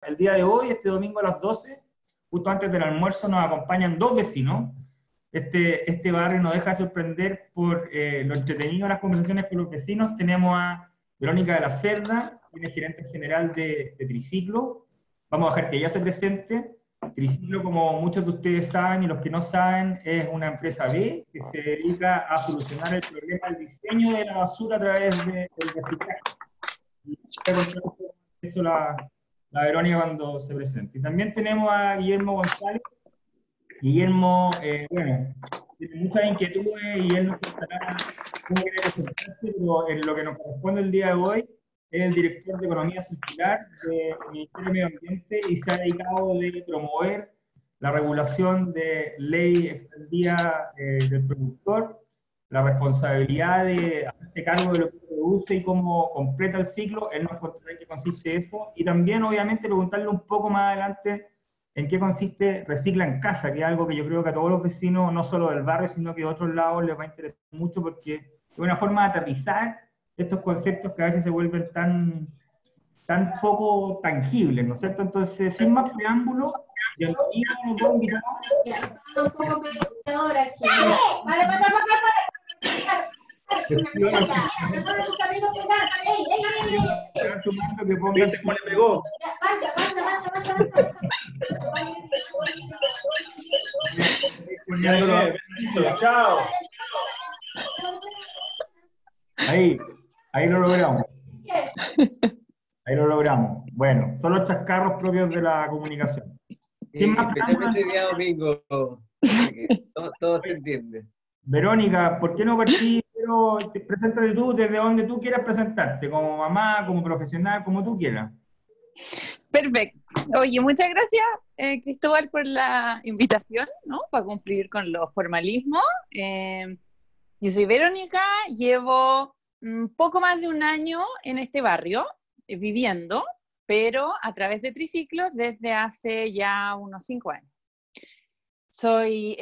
El día de hoy, este domingo a las 12, justo antes del almuerzo, nos acompañan dos vecinos. Este barrio nos deja de sorprender por lo entretenido de las conversaciones con los vecinos. Tenemos a Verónica de la Cerda, quien es gerente general de Triciclo. Vamos a dejar que ella se presente. Triciclo, como muchos de ustedes saben y los que no saben, es una empresa B que se dedica a solucionar el problema del diseño de la basura a través del reciclaje. Y voy a contar un poco de eso la Verónica cuando se presente. Y también tenemos a Guillermo González. Guillermo, bueno, tiene muchas inquietudes y él nos contará cómo quiere presentarse, pero en lo que nos corresponde el día de hoy, es el director de Economía Circular del Ministerio de Medio Ambiente y se ha dedicado de promover la regulación de ley extendida del productor, la responsabilidad de hacerse cargo de lo que produce y cómo completa el ciclo. Él nos contará en qué consiste eso y también, obviamente, preguntarle un poco más adelante en qué consiste Recicla en Casa, que es algo que yo creo que a todos los vecinos, no solo del barrio, sino que de otros lados, les va a interesar mucho porque es una forma de aterrizar estos conceptos que a veces se vuelven tan poco tangibles, ¿no es cierto? Entonces, sin más preámbulo, bienvenido a los dos invitados. Un poco peleadora aquí. Para. Están sumando que pongan... ¿Viste cómo le pegó? Chao. Ahí lo logramos. Ahí lo logramos. Bueno, son los chascarros propios de la comunicación. Especialmente el día domingo, todo se entiende. Verónica, ¿por qué no partís? Pero preséntate tú desde donde tú quieras presentarte, como mamá, como profesional, como tú quieras. Perfecto. Oye, muchas gracias, Cristóbal, por la invitación, ¿no? Para cumplir con los formalismos. Yo soy Verónica, llevo un poco más de un año en este barrio, viviendo, pero a través de Triciclos desde hace ya unos 5 años. Soy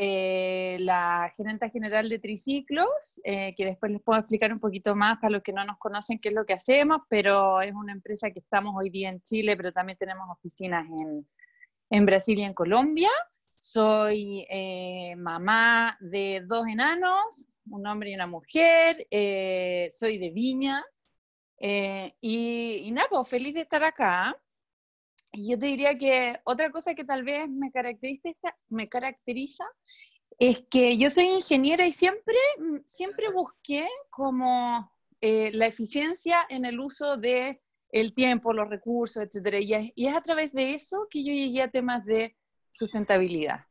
la gerenta general de Triciclos, que después les puedo explicar un poquito más para los que no nos conocen qué es lo que hacemos, pero es una empresa que estamos hoy día en Chile, pero también tenemos oficinas en Brasil y en Colombia. Soy mamá de 2 enanos, un hombre y una mujer, soy de Viña, y nada, pues feliz de estar acá. Y yo te diría que otra cosa que tal vez me caracteriza es que yo soy ingeniera y siempre busqué como la eficiencia en el uso de el tiempo, los recursos, etcétera. Y es a través de eso que yo llegué a temas de sustentabilidad.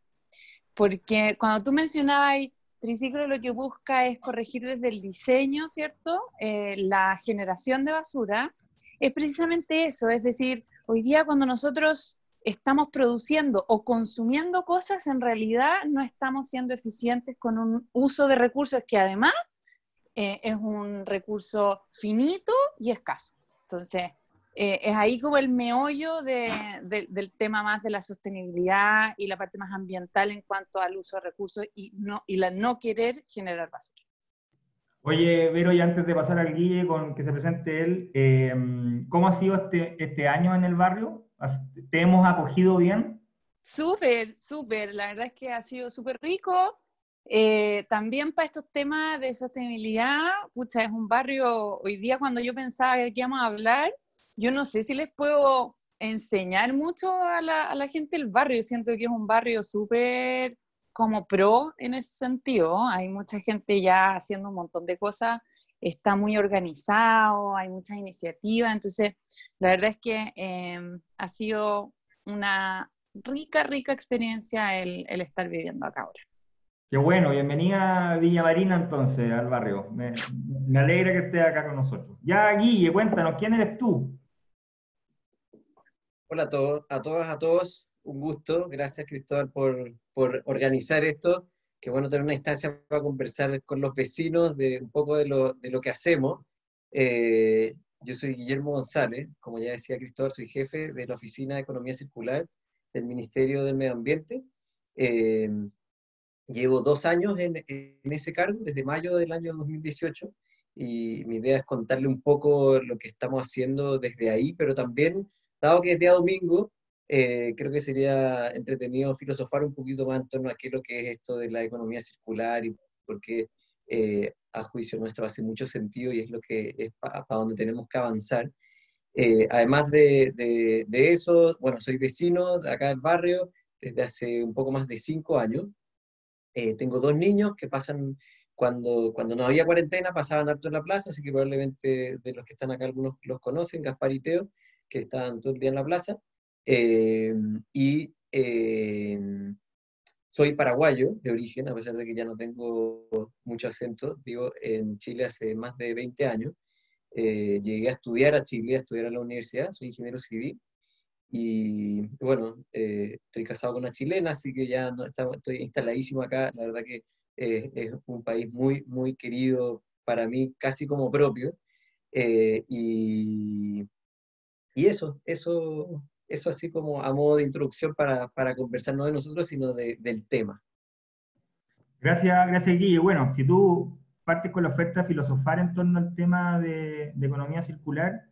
Porque cuando tú mencionabas, Triciclo lo que busca es corregir desde el diseño, ¿cierto? La generación de basura es precisamente eso, es decir, hoy día cuando nosotros estamos produciendo o consumiendo cosas, en realidad no estamos siendo eficientes con un uso de recursos que además es un recurso finito y escaso. Entonces, es ahí como el meollo del tema más de la sostenibilidad y la parte más ambiental en cuanto al uso de recursos y la no querer generar basura. Oye, Vero, y antes de pasar al Guille con que se presente él, ¿cómo ha sido este año en el barrio? ¿Te hemos acogido bien? Súper, súper. La verdad es que ha sido súper rico. También para estos temas de sostenibilidad, pucha, es un barrio, hoy día cuando yo pensaba de qué íbamos a hablar, yo no sé si les puedo enseñar mucho a la gente del barrio. Siento que es un barrio súper como pro en ese sentido. Hay mucha gente ya haciendo un montón de cosas, está muy organizado, hay muchas iniciativas, entonces la verdad es que ha sido una rica experiencia el estar viviendo acá ahora. Qué bueno, bienvenida a Viña Marina entonces, al barrio. Me alegra que estés acá con nosotros. Ya, Guille, cuéntanos, ¿quién eres tú? Hola a todos, a todos, un gusto. Gracias, Cristóbal, por organizar esto. Qué bueno tener una instancia para conversar con los vecinos de un poco de lo que hacemos. Yo soy Guillermo González, como ya decía Cristóbal, soy jefe de la Oficina de Economía Circular del Ministerio del Medio Ambiente. Llevo 2 años en ese cargo, desde mayo del año 2018, y mi idea es contarle un poco lo que estamos haciendo desde ahí, pero también, dado que es día domingo, creo que sería entretenido filosofar un poquito más en torno a qué es lo que es esto de la economía circular y por qué a juicio nuestro hace mucho sentido y es lo que es para donde tenemos que avanzar. Además de eso, bueno, soy vecino de acá del barrio desde hace un poco más de 5 años. Tengo 2 niños que pasan, cuando no había cuarentena, pasaban harto en la plaza, así que probablemente de los que están acá algunos los conocen, Gaspar y Teo, que estaban todo el día en la plaza. Eh, y soy paraguayo de origen, a pesar de que ya no tengo mucho acento. Vivo en Chile hace más de 20 años. Llegué a estudiar a Chile, a estudiar a la universidad, soy ingeniero civil. Y bueno, estoy casado con una chilena, así que ya no estoy instaladísimo acá. La verdad que es un país muy, muy querido para mí, casi como propio. Eh, y, y eso así como a modo de introducción para conversar no de nosotros, sino del tema. Gracias, Guille. Bueno, si tú partes con la oferta de filosofar en torno al tema de economía circular,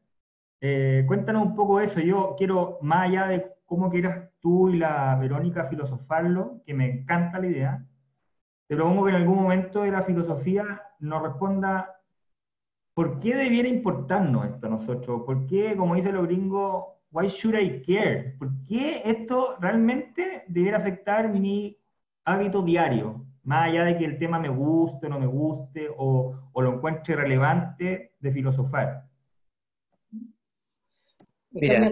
cuéntanos un poco eso. Yo quiero, más allá de cómo quieras tú y la Verónica filosofarlo, que me encanta la idea, te propongo que en algún momento de la filosofía nos responda por qué debiera importarnos esto a nosotros, por qué, como dicen los gringos, why should I care? ¿Por qué esto realmente debiera afectar mi hábito diario? Más allá de que el tema me guste o no me guste o lo encuentre relevante de filosofar. Mira,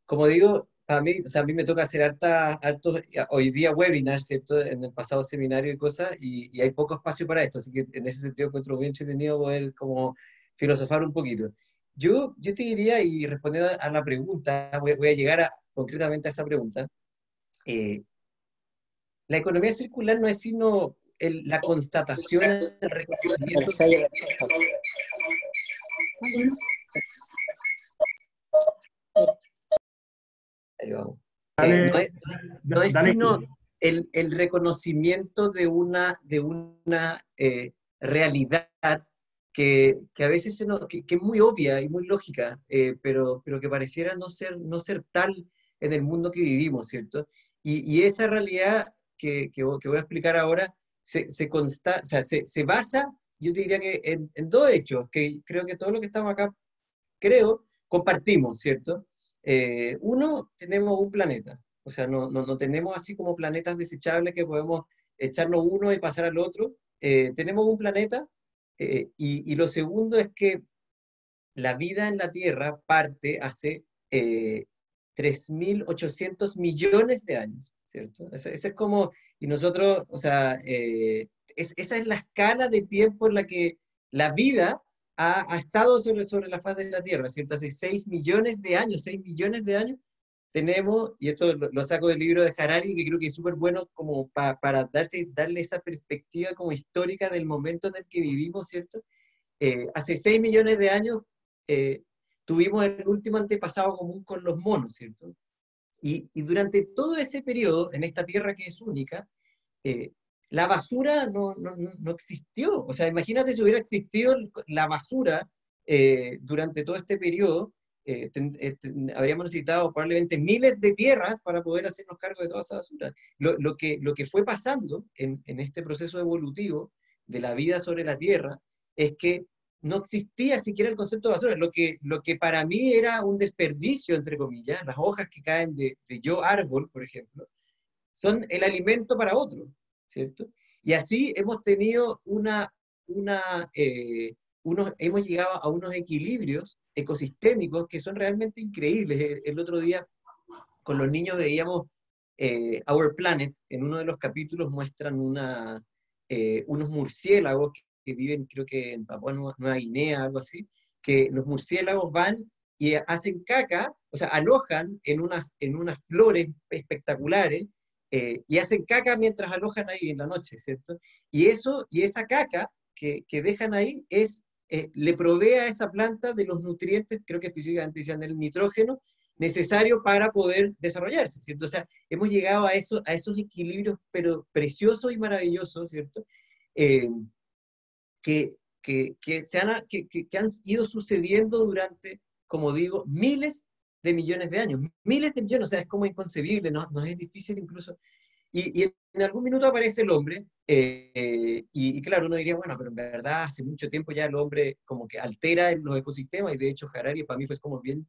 como digo, a mí, o sea, a mí me toca hacer hartos, hoy día webinars, ¿cierto? En el pasado seminario y cosas, y hay poco espacio para esto, así que en ese sentido encuentro muy entretenido poder como filosofar un poquito. Yo te diría, y respondiendo a la pregunta, voy a llegar concretamente a esa pregunta. eh, la economía circular no es sino la constatación, el reconocimiento. Ahí vamos. No Dale, es, no es dale. sino el reconocimiento de una realidad que a veces que es muy obvia y muy lógica, pero que pareciera no ser tal en el mundo que vivimos, ¿cierto? Y esa realidad que voy a explicar ahora o sea, se basa, yo te diría que en 2 hechos, que creo que todo lo que estamos acá, compartimos, ¿cierto? Uno, tenemos un planeta, o sea, no tenemos así como planetas desechables que podemos echarnos uno y pasar al otro. Tenemos un planeta, y lo segundo es que la vida en la Tierra parte hace 3.800 millones de años, ¿cierto? Ese es como, y nosotros, o sea, esa es la escala de tiempo en la que la vida ha estado sobre la faz de la Tierra, ¿cierto? Hace 6 millones de años, 6 millones de años tenemos, y esto lo saco del libro de Harari, que creo que es súper bueno como para darle esa perspectiva como histórica del momento en el que vivimos, ¿cierto? Hace 6 millones de años eh, tuvimos el último antepasado común con los monos, ¿cierto? Y durante todo ese periodo, en esta tierra que es única, eh, la basura no existió. O sea, imagínate si hubiera existido la basura durante todo este periodo, habríamos necesitado probablemente miles de tierras para poder hacernos cargo de toda esa basura. Lo que fue pasando en este proceso evolutivo de la vida sobre la Tierra es que no existía siquiera el concepto de basura. Lo que para mí era un desperdicio, entre comillas, las hojas que caen de yo árbol, por ejemplo, son el alimento para otro, ¿cierto? Y así hemos tenido hemos llegado a unos equilibrios ecosistémicos que son realmente increíbles. El otro día con los niños veíamos Our Planet. En uno de los capítulos muestran unos murciélagos que viven, creo que en Papúa Nueva Guinea, algo así, que los murciélagos van y hacen caca, o sea, alojan en unas flores espectaculares, y hacen caca mientras alojan ahí en la noche, ¿cierto? Y esa caca que dejan ahí le provee a esa planta de los nutrientes, creo que específicamente decían el nitrógeno, necesario para poder desarrollarse, ¿cierto? O sea, hemos llegado a esos equilibrios, pero preciosos y maravillosos, ¿cierto? Que han ido sucediendo durante, como digo, miles de millones de años, miles de millones, o sea, es como inconcebible, nos es difícil incluso. Y en algún minuto aparece el hombre, y claro, uno diría, bueno, pero en verdad hace mucho tiempo ya el hombre como que altera los ecosistemas, y de hecho Harari para mí fue como bien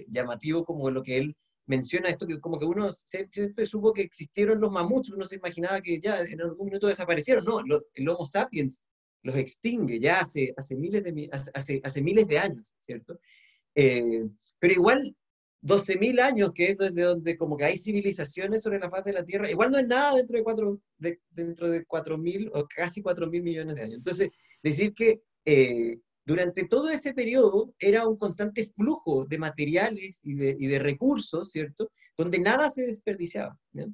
llamativo como lo que él menciona, esto que como que uno siempre supo que existieron los mamuts, uno se imaginaba que ya en algún minuto desaparecieron, no, el Homo sapiens los extingue ya hace miles de años, ¿cierto? Eh, pero igual 12.000 años, que es desde donde como que hay civilizaciones sobre la faz de la Tierra, igual no es nada dentro de 4.000 o casi 4.000 millones de años. Entonces, decir que durante todo ese periodo era un constante flujo de materiales y de recursos, ¿cierto? Donde nada se desperdiciaba, ¿no?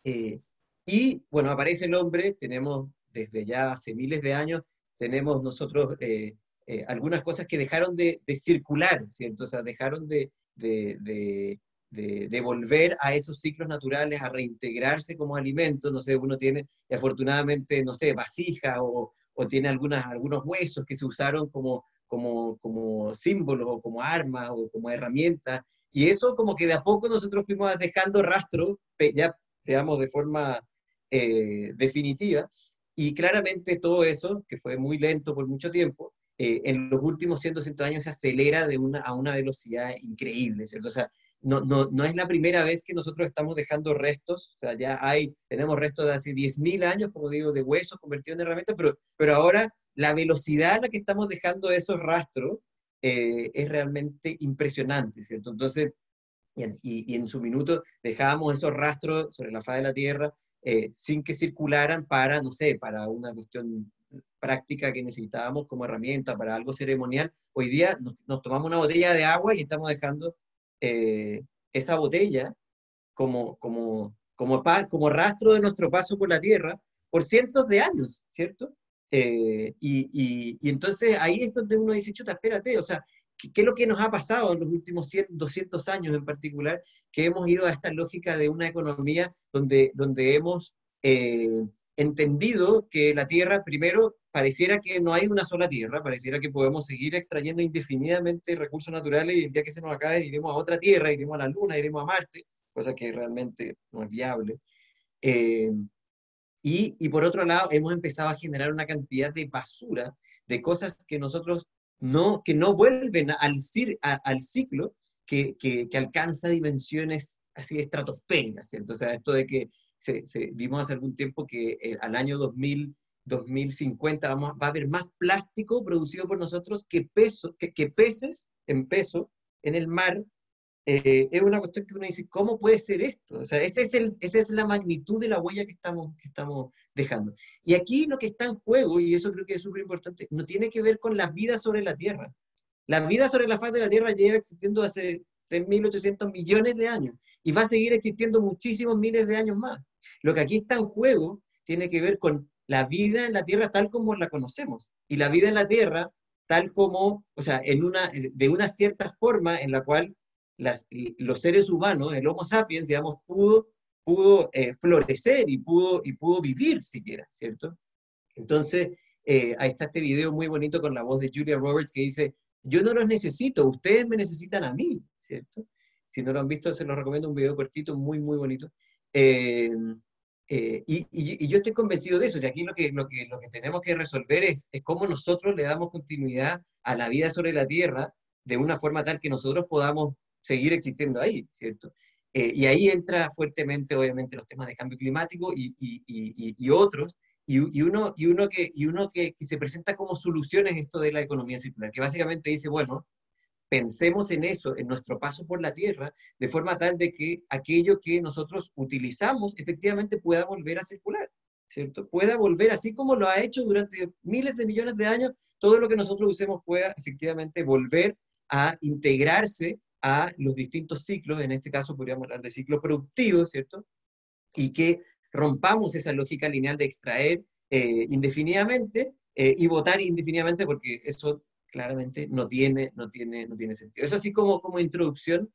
Y bueno, aparece el hombre, tenemos desde ya hace miles de años, tenemos nosotros algunas cosas que dejaron de circular, ¿cierto? O sea, dejaron de volver a esos ciclos naturales, a reintegrarse como alimentos, no sé, uno tiene afortunadamente, no sé, vasijas o tiene algunos huesos que se usaron como símbolos o como armas o como herramientas, y eso como que de a poco nosotros fuimos dejando rastro, ya digamos de forma definitiva, y claramente todo eso, que fue muy lento por mucho tiempo, en los últimos 100, 200 años se acelera a una velocidad increíble, ¿cierto? O sea, no es la primera vez que nosotros estamos dejando restos, o sea, tenemos restos de hace 10.000 años, como digo, de huesos convertidos en herramientas, pero ahora la velocidad a la que estamos dejando esos rastros es realmente impresionante, ¿cierto? Entonces, y en su minuto dejábamos esos rastros sobre la faz de la Tierra sin que circularan para, no sé, para una cuestión práctica que necesitábamos como herramienta, para algo ceremonial. Hoy día nos tomamos una botella de agua y estamos dejando esa botella como rastro de nuestro paso por la Tierra por cientos de años, ¿cierto? Y entonces ahí es donde uno dice, chuta, espérate, o sea, ¿qué es lo que nos ha pasado en los últimos 100, 200 años en particular? Que hemos ido a esta lógica de una economía donde hemos entendido que la Tierra, primero, pareciera que no hay una sola Tierra, pareciera que podemos seguir extrayendo indefinidamente recursos naturales y el día que se nos acabe iremos a otra Tierra, iremos a la Luna, iremos a Marte, cosa que realmente no es viable. Y por otro lado, hemos empezado a generar una cantidad de basura, de cosas que nosotros que no vuelven al ciclo, que alcanza dimensiones así estratosféricas, ¿cierto? O sea, esto de que vimos hace algún tiempo que al año 2050 va a haber más plástico producido por nosotros que peces en peso en el mar. Es una cuestión que uno dice, ¿cómo puede ser esto? O sea, esa es la magnitud de la huella que estamos dejando. Y aquí lo que está en juego, y eso creo que es súper importante, no tiene que ver con la vida sobre la Tierra. La vida sobre la faz de la Tierra lleva existiendo hace 3.800 millones de años, y va a seguir existiendo muchísimos miles de años más. Lo que aquí está en juego tiene que ver con la vida en la Tierra tal como la conocemos, y la vida en la Tierra tal como, o sea, de una cierta forma en la cual los seres humanos, el Homo sapiens, digamos, pudo florecer y pudo vivir siquiera, ¿cierto? Entonces, ahí está este video muy bonito con la voz de Julia Roberts que dice, yo no los necesito, ustedes me necesitan a mí, ¿cierto? Si no lo han visto, se los recomiendo, un video cortito, muy, muy bonito. Y yo estoy convencido de eso, y aquí lo que tenemos que resolver es cómo nosotros le damos continuidad a la vida sobre la Tierra de una forma tal que nosotros podamos seguir existiendo ahí, ¿cierto? Y ahí entra fuertemente, obviamente, los temas de cambio climático y otros, y uno que se presenta como soluciones esto de la economía circular, que básicamente dice, bueno, pensemos en eso, en nuestro paso por la Tierra, de forma tal de que aquello que nosotros utilizamos efectivamente pueda volver a circular, ¿cierto? Pueda volver, así como lo ha hecho durante miles de millones de años, todo lo que nosotros usemos pueda efectivamente volver a integrarse a los distintos ciclos, en este caso podríamos hablar de ciclos productivos, ¿cierto? Y que rompamos esa lógica lineal de extraer indefinidamente y votar indefinidamente, porque eso claramente no tiene sentido. Eso así como introducción,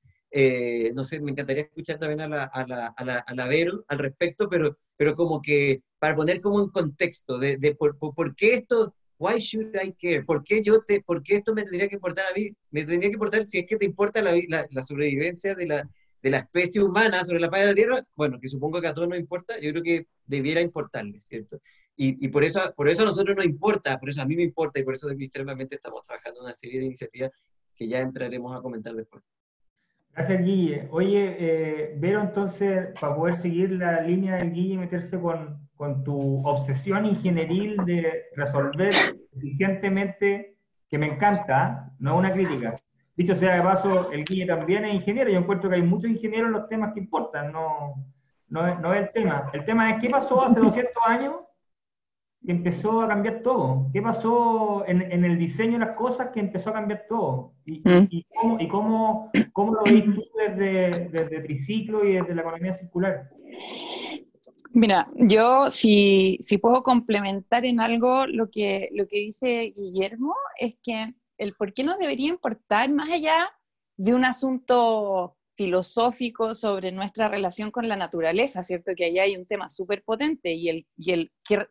no sé, me encantaría escuchar también a la Vero al respecto, pero como que para poner como un contexto de por qué esto why should I care? ¿Por qué esto me tendría que importar a mí? Me tendría que importar si es que te importa la sobrevivencia de la especie humana sobre la faz de la Tierra, bueno, que supongo que a todos nos importa, yo creo que debiera importarles, ¿cierto? Y por eso a nosotros nos importa, por eso a mí me importa, y por eso extremadamente estamos trabajando en una serie de iniciativas que ya entraremos a comentar después. Gracias, Guille. Oye, Vero, entonces, para poder seguir la línea del Guille y meterse con tu obsesión ingenieril de resolver eficientemente, que me encanta, no es una crítica. Dicho sea de paso, el Guille también es ingeniero. Yo encuentro que hay muchos ingenieros en los temas que importan, no es el tema. El tema es qué pasó hace 200 años que empezó a cambiar todo. ¿Qué pasó en el diseño de las cosas que empezó a cambiar todo? ¿Y cómo lo veis tú desde Triciclo y desde la economía circular? Mira, yo si puedo complementar en algo lo que dice Guillermo, es que el por qué nos debería importar, más allá de un asunto filosófico sobre nuestra relación con la naturaleza, ¿cierto? Que ahí hay un tema súper potente y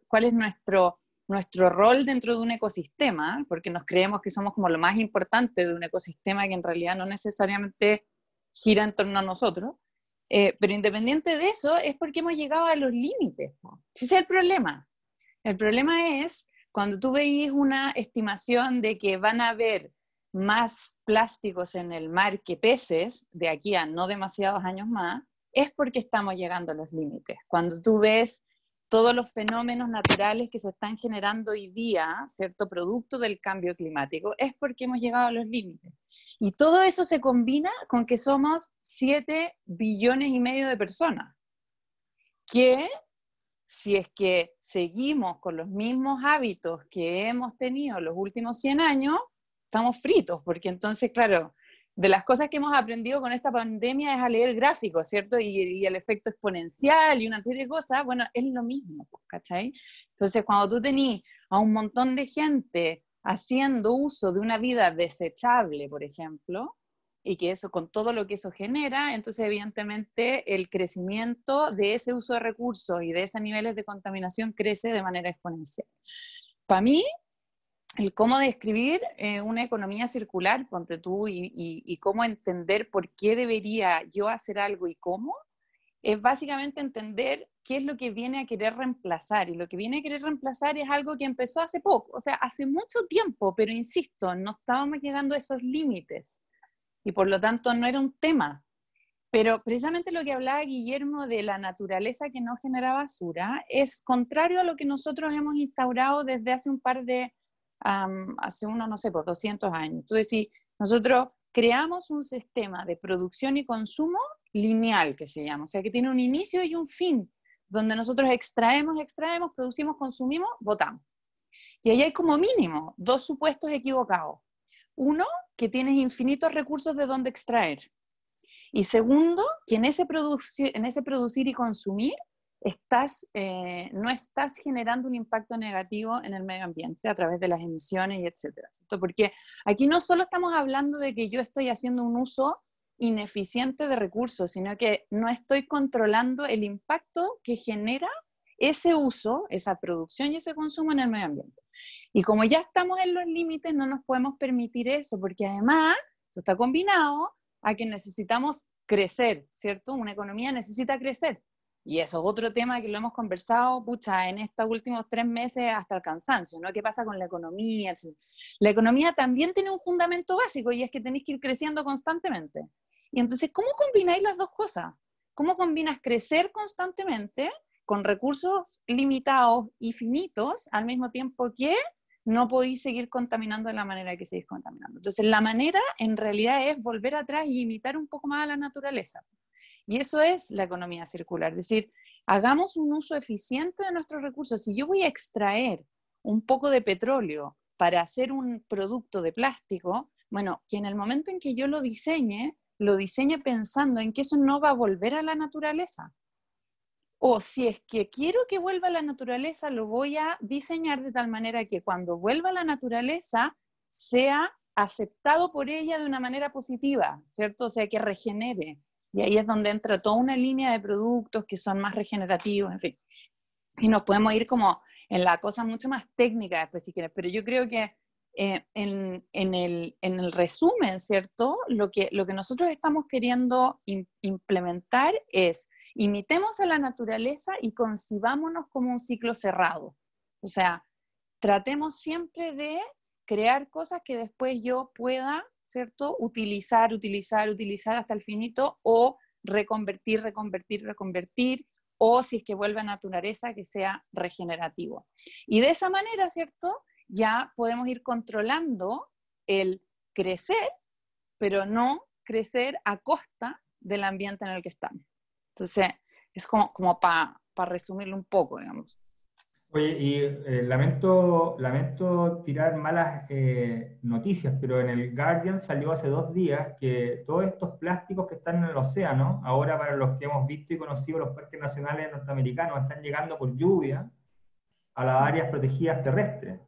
cuál es nuestro rol dentro de un ecosistema, porque nos creemos que somos como lo más importante de un ecosistema que en realidad no necesariamente gira en torno a nosotros. Pero independiente de eso, es porque hemos llegado a los límites, ¿no? Ese es el problema. El problema es cuando tú veis una estimación de que van a haber más plásticos en el mar que peces, de aquí a no demasiados años más, es porque estamos llegando a los límites. Cuando tú ves todos los fenómenos naturales que se están generando hoy día, ¿cierto? Producto del cambio climático, es porque hemos llegado a los límites. Y todo eso se combina con que somos 7,5 billones de personas, que si es que seguimos con los mismos hábitos que hemos tenido los últimos 100 años, estamos fritos, porque entonces, claro, de las cosas que hemos aprendido con esta pandemia es a leer gráficos, ¿cierto? Y el efecto exponencial y una serie de cosas, bueno, es lo mismo, ¿cachai? Entonces, cuando tú tenés a un montón de gente haciendo uso de una vida desechable, por ejemplo, y que eso, con todo lo que eso genera, entonces evidentemente el crecimiento de ese uso de recursos y de esos niveles de contaminación crece de manera exponencial. Para mí, el cómo describir una economía circular, ponte tú, y cómo entender por qué debería yo hacer algo y cómo, es básicamente entender qué es lo que viene a querer reemplazar. Y lo que viene a querer reemplazar es algo que empezó hace poco, o sea, hace mucho tiempo, pero insisto, no estábamos llegando a esos límites. Y por lo tanto no era un tema. Pero precisamente lo que hablaba Guillermo de la naturaleza que no genera basura es contrario a lo que nosotros hemos instaurado desde hace hace unos, no sé, por 200 años. Tú decís, nosotros creamos un sistema de producción y consumo lineal, que se llama, o sea, que tiene un inicio y un fin, donde nosotros extraemos, producimos, consumimos, botamos. Y ahí hay como mínimo 2 supuestos equivocados. Uno, que tienes infinitos recursos de donde extraer. Y segundo, que en ese producir y consumir no estás generando un impacto negativo en el medio ambiente a través de las emisiones y etcétera, ¿cierto? Porque aquí no solo estamos hablando de que yo estoy haciendo un uso ineficiente de recursos, sino que no estoy controlando el impacto que genera ese uso, esa producción y ese consumo en el medio ambiente. Y como ya estamos en los límites, no nos podemos permitir eso, porque además esto está combinado a que necesitamos crecer, ¿cierto? Una economía necesita crecer. Y eso es otro tema que lo hemos conversado, pucha, en estos últimos 3 meses hasta el cansancio, ¿no? ¿Qué pasa con la economía? Etc. La economía también tiene un fundamento básico y es que tenéis que ir creciendo constantemente. Y entonces, ¿cómo combináis las dos cosas? ¿Cómo combinas crecer constantemente con recursos limitados y finitos al mismo tiempo que no podéis seguir contaminando de la manera que seguís contaminando? Entonces, la manera en realidad es volver atrás y imitar un poco más a la naturaleza. Y eso es la economía circular, es decir, hagamos un uso eficiente de nuestros recursos. Si yo voy a extraer un poco de petróleo para hacer un producto de plástico, bueno, que en el momento en que yo lo diseñe pensando en que eso no va a volver a la naturaleza. O si es que quiero que vuelva a la naturaleza, lo voy a diseñar de tal manera que cuando vuelva a la naturaleza sea aceptado por ella de una manera positiva, ¿cierto? O sea, que regenere. Y ahí es donde entra toda una línea de productos que son más regenerativos, en fin. Y nos podemos ir como en la cosa mucho más técnica después si quieres, pero yo creo que en el resumen, ¿cierto? Lo que nosotros estamos queriendo implementar es imitemos a la naturaleza y concibámonos como un ciclo cerrado. O sea, tratemos siempre de crear cosas que después yo pueda, ¿cierto? Utilizar hasta el finito o reconvertir, o si es que vuelve a naturaleza, que sea regenerativo. Y de esa manera, ¿cierto? Ya podemos ir controlando el crecer, pero no crecer a costa del ambiente en el que estamos. Entonces, es como para resumirlo un poco, digamos. Oye, y lamento tirar malas noticias, pero en el Guardian salió hace 2 días que todos estos plásticos que están en el océano, ahora para los que hemos visto y conocido los parques nacionales norteamericanos, están llegando por lluvia a las áreas protegidas terrestres.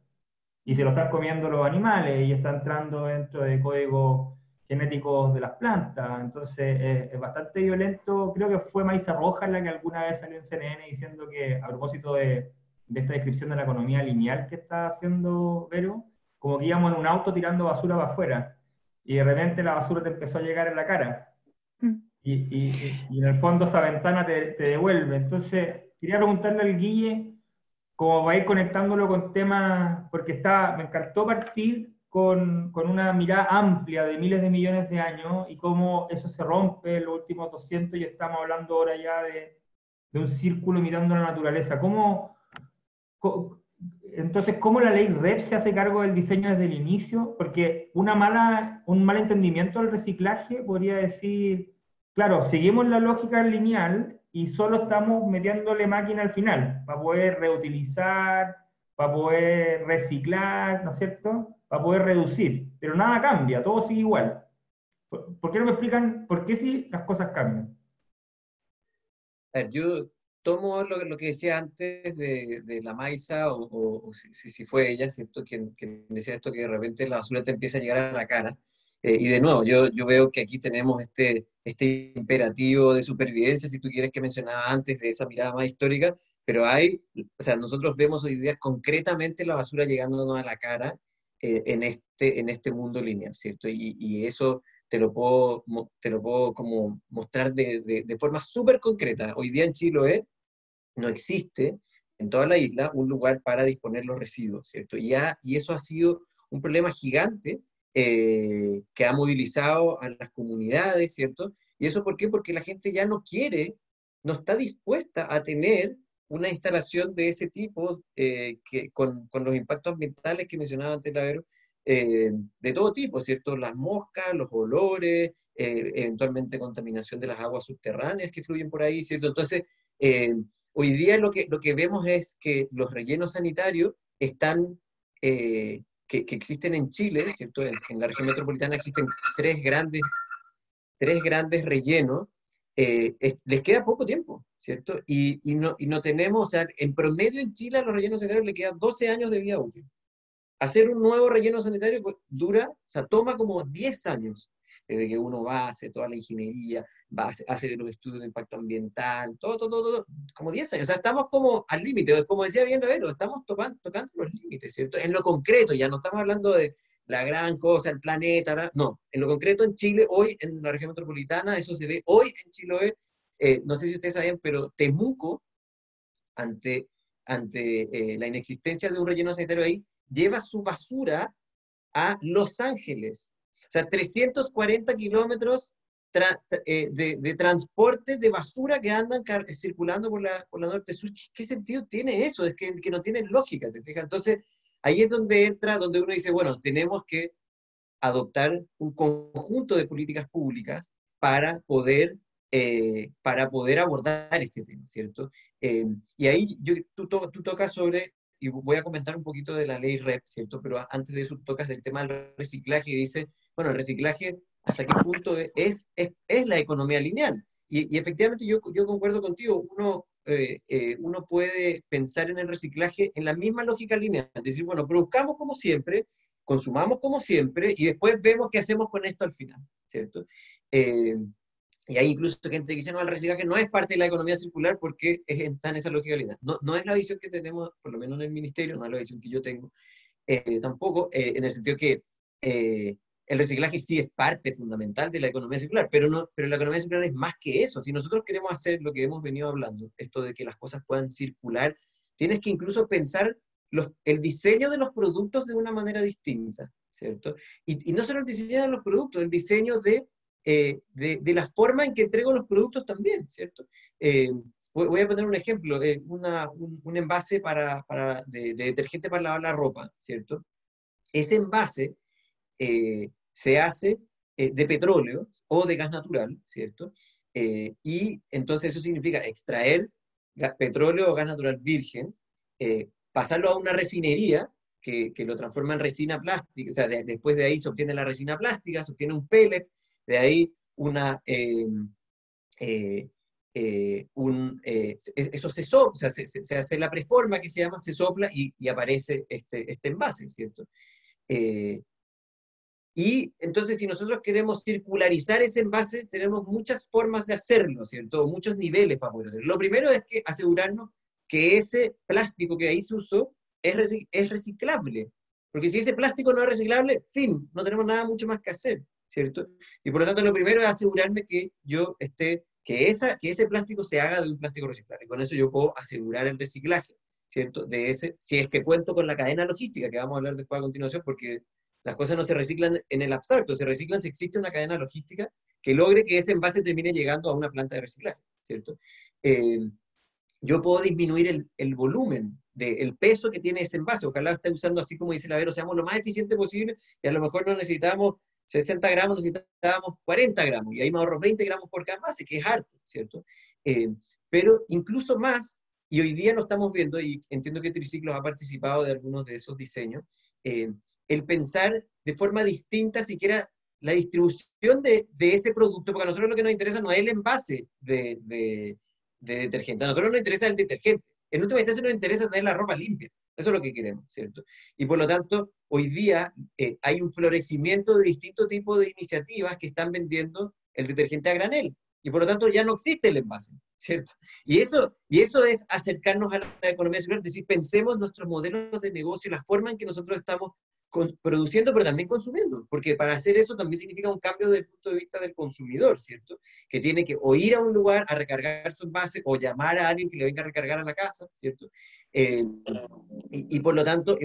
Y se lo están comiendo los animales y está entrando dentro de códigos genéticos de las plantas. Entonces es bastante violento. Creo que fue Maísa Rojas la que alguna vez salió en CNN diciendo que, a propósito de esta descripción de la economía lineal que está haciendo Vero, como que íbamos en un auto tirando basura para afuera y de repente la basura te empezó a llegar en la cara. Y en el fondo esa ventana te devuelve. Entonces, quería preguntarle al Guille, como va a ir conectándolo con temas, porque me encantó partir con una mirada amplia de miles de millones de años y cómo eso se rompe en los últimos 200 y estamos hablando ahora ya de un círculo mirando la naturaleza. Entonces, ¿cómo la ley REP se hace cargo del diseño desde el inicio? Porque un mal entendimiento del reciclaje podría decir, claro, seguimos la lógica lineal y solo estamos metiéndole máquina al final, para poder reutilizar, para poder reciclar, ¿no es cierto? Para poder reducir. Pero nada cambia, todo sigue igual. ¿Por qué no me explican por qué sí las cosas cambian? A ver, yo tomo lo que decía antes de la Maisa, o si fue ella, ¿cierto? Quien decía esto, que de repente la basura te empieza a llegar a la cara. Y de nuevo, yo veo que aquí tenemos este imperativo de supervivencia, si tú quieres, que mencionaba antes, de esa mirada más histórica, pero o sea, nosotros vemos hoy día concretamente la basura llegándonos a la cara en este mundo lineal, ¿cierto? Y eso te lo puedo como mostrar de forma súper concreta. Hoy día en Chiloé no existe en toda la isla un lugar para disponer los residuos, ¿cierto? Y eso ha sido un problema gigante que ha movilizado a las comunidades, ¿cierto? ¿Y eso por qué? Porque la gente ya no está dispuesta a tener una instalación de ese tipo con los impactos ambientales que mencionaba antes la Vero, de todo tipo, ¿cierto? Las moscas, los olores, eventualmente contaminación de las aguas subterráneas que fluyen por ahí, ¿cierto? Entonces, hoy día lo que vemos es que los rellenos sanitarios que existen en Chile, ¿cierto? En la región metropolitana existen tres grandes rellenos, les queda poco tiempo, ¿cierto? Y no tenemos, o sea, en promedio en Chile a los rellenos sanitarios le quedan 12 años de vida útil. Hacer un nuevo relleno sanitario pues, toma como 10 años, desde que uno hace toda la ingeniería, hace los estudios de impacto ambiental, todo, como 10 años. O sea, estamos como al límite, como decía bien Ravelo, estamos tocando los límites, ¿cierto? En lo concreto, ya no estamos hablando de la gran cosa, el planeta, no. En lo concreto, en Chile, hoy, en la región metropolitana, eso se ve hoy en Chiloé, no sé si ustedes saben, pero Temuco, ante la inexistencia de un relleno sanitario ahí, lleva su basura a Los Ángeles. O sea, 340 kilómetros de transporte de basura que andan circulando por la norte-sur. ¿Qué sentido tiene eso? Es que no tiene lógica, ¿te fijas? Entonces, ahí es donde uno dice, bueno, tenemos que adoptar un conjunto de políticas públicas para poder abordar este tema, ¿cierto? Y ahí tú tocas sobre, y voy a comentar un poquito de la ley REP, ¿cierto? Pero antes de eso tocas del tema del reciclaje y dice, bueno, el reciclaje, ¿hasta qué punto es la economía lineal? Y efectivamente yo concuerdo contigo, uno puede pensar en el reciclaje en la misma lógica lineal, es decir, bueno, produzcamos como siempre, consumamos como siempre, y después vemos qué hacemos con esto al final, ¿cierto? Y hay incluso gente que dice, no, el reciclaje no es parte de la economía circular porque está en esa lógica. No, no es la visión que tenemos, por lo menos en el ministerio, no es la visión que yo tengo, tampoco, en el sentido que el reciclaje sí es parte fundamental de la economía circular, pero la economía circular es más que eso. Si nosotros queremos hacer lo que hemos venido hablando, esto de que las cosas puedan circular, tienes que incluso pensar el diseño de los productos de una manera distinta, ¿cierto? Y no solo el diseño de los productos, el diseño de la forma en que entrego los productos también, ¿cierto? Voy a poner un ejemplo, un envase de detergente para lavar la ropa, ¿cierto? Ese envase se hace de petróleo o de gas natural, ¿cierto? Y entonces eso significa extraer petróleo o gas natural virgen, pasarlo a una refinería que lo transforma en resina plástica, o sea, después de ahí se obtiene la resina plástica, se obtiene un pellet, de ahí eso se sopla, o sea, se hace la preforma que se llama, se sopla y aparece este envase, ¿cierto? Y entonces, si nosotros queremos circularizar ese envase, tenemos muchas formas de hacerlo, ¿cierto? Muchos niveles para poder hacerlo. Lo primero es que asegurarnos que ese plástico que ahí se usó es reciclable. Porque si ese plástico no es reciclable, fin, no tenemos nada mucho más que hacer, ¿cierto? Y por lo tanto, lo primero es asegurarme que que ese plástico se haga de un plástico reciclable. Y con eso yo puedo asegurar el reciclaje, ¿cierto? Si es que cuento con la cadena logística, que vamos a hablar después a continuación, porque las cosas no se reciclan en el abstracto, se reciclan si existe una cadena logística que logre que ese envase termine llegando a una planta de reciclaje, ¿cierto? Yo puedo disminuir el volumen, el peso que tiene ese envase. Ojalá esté usando, así como dice la Vero, seamos lo más eficiente posible y a lo mejor no necesitamos 60 gramos, necesitamos 40 gramos y ahí me ahorro 20 gramos por cada envase, que es harto, ¿cierto? Pero incluso más, y hoy día lo estamos viendo, y entiendo que Triciclos ha participado de algunos de esos diseños, el pensar de forma distinta siquiera la distribución de ese producto, porque a nosotros lo que nos interesa no es el envase de detergente, a nosotros nos interesa el detergente. En última instancia nos interesa tener la ropa limpia, eso es lo que queremos, ¿cierto? Y por lo tanto, hoy día hay un florecimiento de distintos tipos de iniciativas que están vendiendo el detergente a granel, y por lo tanto ya no existe el envase, ¿cierto? Y eso es acercarnos a la economía circular, es decir, pensemos nuestros modelos de negocio, la forma en que nosotros estamos produciendo, pero también consumiendo, porque para hacer eso también significa un cambio desde el punto de vista del consumidor, ¿cierto? Que tiene que o ir a un lugar a recargar su envase, o llamar a alguien que le venga a recargar a la casa, ¿cierto? Y por lo tanto,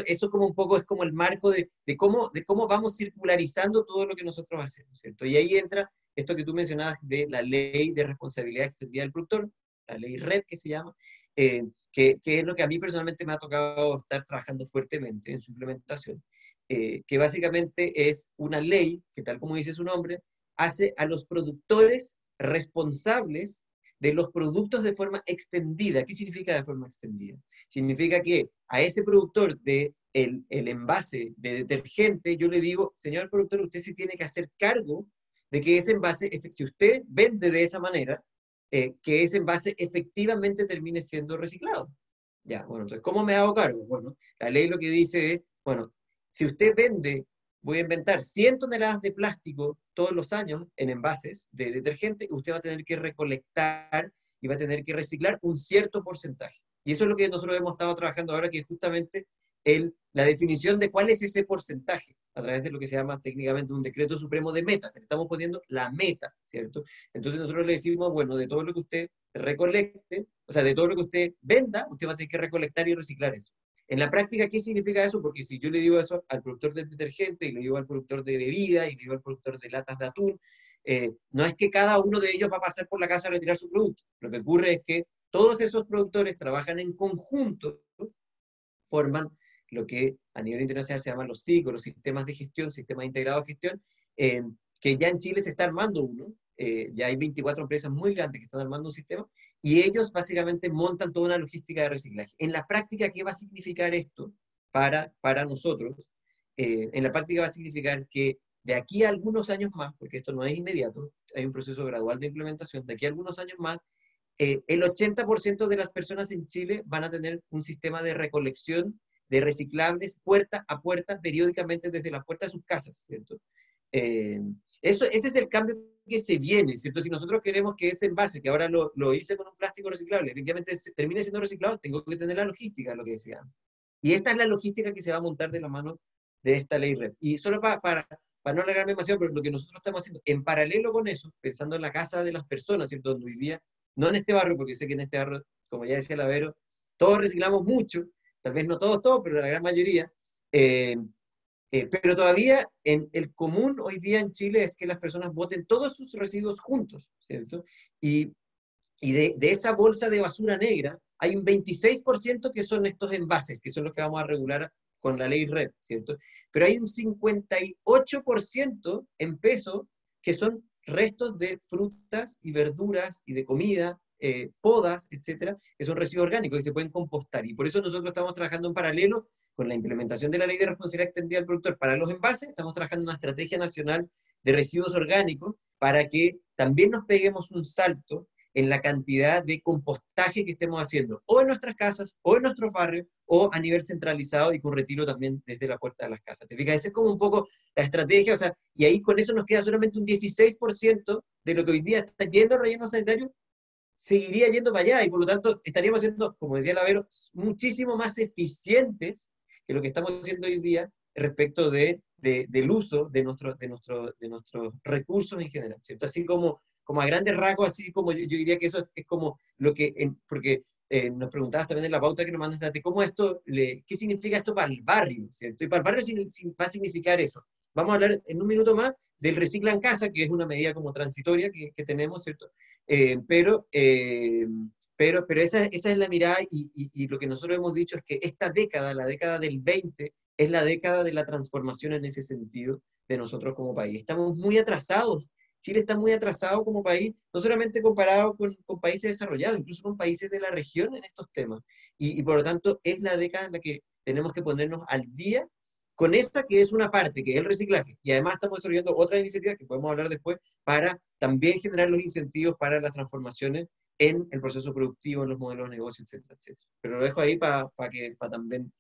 eso como un poco es como el marco de cómo vamos circularizando todo lo que nosotros hacemos, ¿cierto? Y ahí entra esto que tú mencionabas de la ley de responsabilidad extendida del productor, la ley REP que se llama, que es lo que a mí personalmente me ha tocado estar trabajando fuertemente en su implementación, que básicamente es una ley que, tal como dice su nombre, hace a los productores responsables de los productos de forma extendida. ¿Qué significa de forma extendida? Significa que a ese productor de el envase de detergente, yo le digo, señor productor, usted se tiene que hacer cargo de que ese envase, si usted vende de esa manera, que ese envase efectivamente termine siendo reciclado. Ya, bueno, entonces, ¿cómo me hago cargo? Bueno, la ley lo que dice es, bueno, si usted vende, voy a inventar 100 toneladas de plástico todos los años en envases de detergente, usted va a tener que recolectar y va a tener que reciclar un cierto porcentaje. Y eso es lo que nosotros hemos estado trabajando ahora, que es justamente la definición de cuál es ese porcentaje, a través de lo que se llama técnicamente un decreto supremo de metas. Le estamos poniendo la meta, ¿cierto? Entonces nosotros le decimos, bueno, de todo lo que usted recolecte, o sea, de todo lo que usted venda, usted va a tener que recolectar y reciclar eso. En la práctica, ¿qué significa eso? Porque si yo le digo eso al productor de detergente, y le digo al productor de bebida, y le digo al productor de latas de atún, no es que cada uno de ellos va a pasar por la casa a retirar su producto. Lo que ocurre es que todos esos productores trabajan en conjunto, forman lo que a nivel internacional se llaman los SIC, los sistemas de gestión, sistemas integrados de gestión, que ya en Chile se está armando uno, ya hay 24 empresas muy grandes que están armando un sistema, y ellos básicamente montan toda una logística de reciclaje. En la práctica, ¿qué va a significar esto para nosotros? En la práctica va a significar que de aquí a algunos años más, porque esto no es inmediato, hay un proceso gradual de implementación, de aquí a algunos años más, el 80% de las personas en Chile van a tener un sistema de recolección de reciclables puerta a puerta periódicamente desde la puerta de sus casas, ¿cierto? Ese es el cambio que se viene, ¿cierto? Si nosotros queremos que ese envase, que ahora lo hice con un plástico reciclable, efectivamente termine siendo reciclado, tengo que tener la logística, lo que decía antes. Y esta es la logística que se va a montar de la mano de esta ley REP. Y solo para no alargarme demasiado, pero lo que nosotros estamos haciendo, en paralelo con eso, pensando en la casa de las personas, ¿cierto? Donde hoy día, no en este barrio, porque sé que en este barrio, como ya decía Lavero, todos reciclamos mucho, tal vez no todos, pero la gran mayoría, pero todavía en el común hoy día en Chile es que las personas boten todos sus residuos juntos, ¿cierto? Y de esa bolsa de basura negra, hay un 26% que son estos envases, que son los que vamos a regular con la ley REP, ¿cierto? Pero hay un 58% en peso que son restos de frutas y verduras y de comida, podas, etcétera, que son residuos orgánicos y se pueden compostar. Y por eso nosotros estamos trabajando en paralelo con la implementación de la ley de responsabilidad extendida del productor para los envases. Estamos trabajando en una estrategia nacional de residuos orgánicos para que también nos peguemos un salto en la cantidad de compostaje que estemos haciendo, o en nuestras casas, o en nuestros barrios, o a nivel centralizado y con retiro también desde la puerta de las casas. ¿Te fijas? Esa es como un poco la estrategia, o sea, y ahí con eso nos queda solamente un 16% de lo que hoy día está yendo al relleno sanitario, seguiría yendo para allá, y por lo tanto estaríamos siendo, como decía Lavero, muchísimo más eficientes que lo que estamos haciendo hoy día respecto del uso de nuestros recursos en general, ¿cierto? Así como a grandes rasgos, así como yo diría que eso es como lo que, porque nos preguntabas también en la pauta que nos mandaste, ¿cómo esto, qué significa esto para el barrio, ¿cierto? Y para el barrio va a significar eso. Vamos a hablar en un minuto más del Recicla en Casa, que es una medida como transitoria que tenemos, ¿cierto? Pero esa es la mirada, y lo que nosotros hemos dicho es que esta década, la década del 20, es la década de la transformación en ese sentido de nosotros como país. Estamos muy atrasados. Chile está muy atrasado como país, no solamente comparado con países desarrollados, incluso con países de la región en estos temas. Y por lo tanto, es la década en la que tenemos que ponernos al día con esta que es una parte, que es el reciclaje. Y además estamos desarrollando otras iniciativas que podemos hablar después para también generar los incentivos para las transformaciones en el proceso productivo, en los modelos de negocio, etcétera, etcétera. Pero lo dejo ahí para también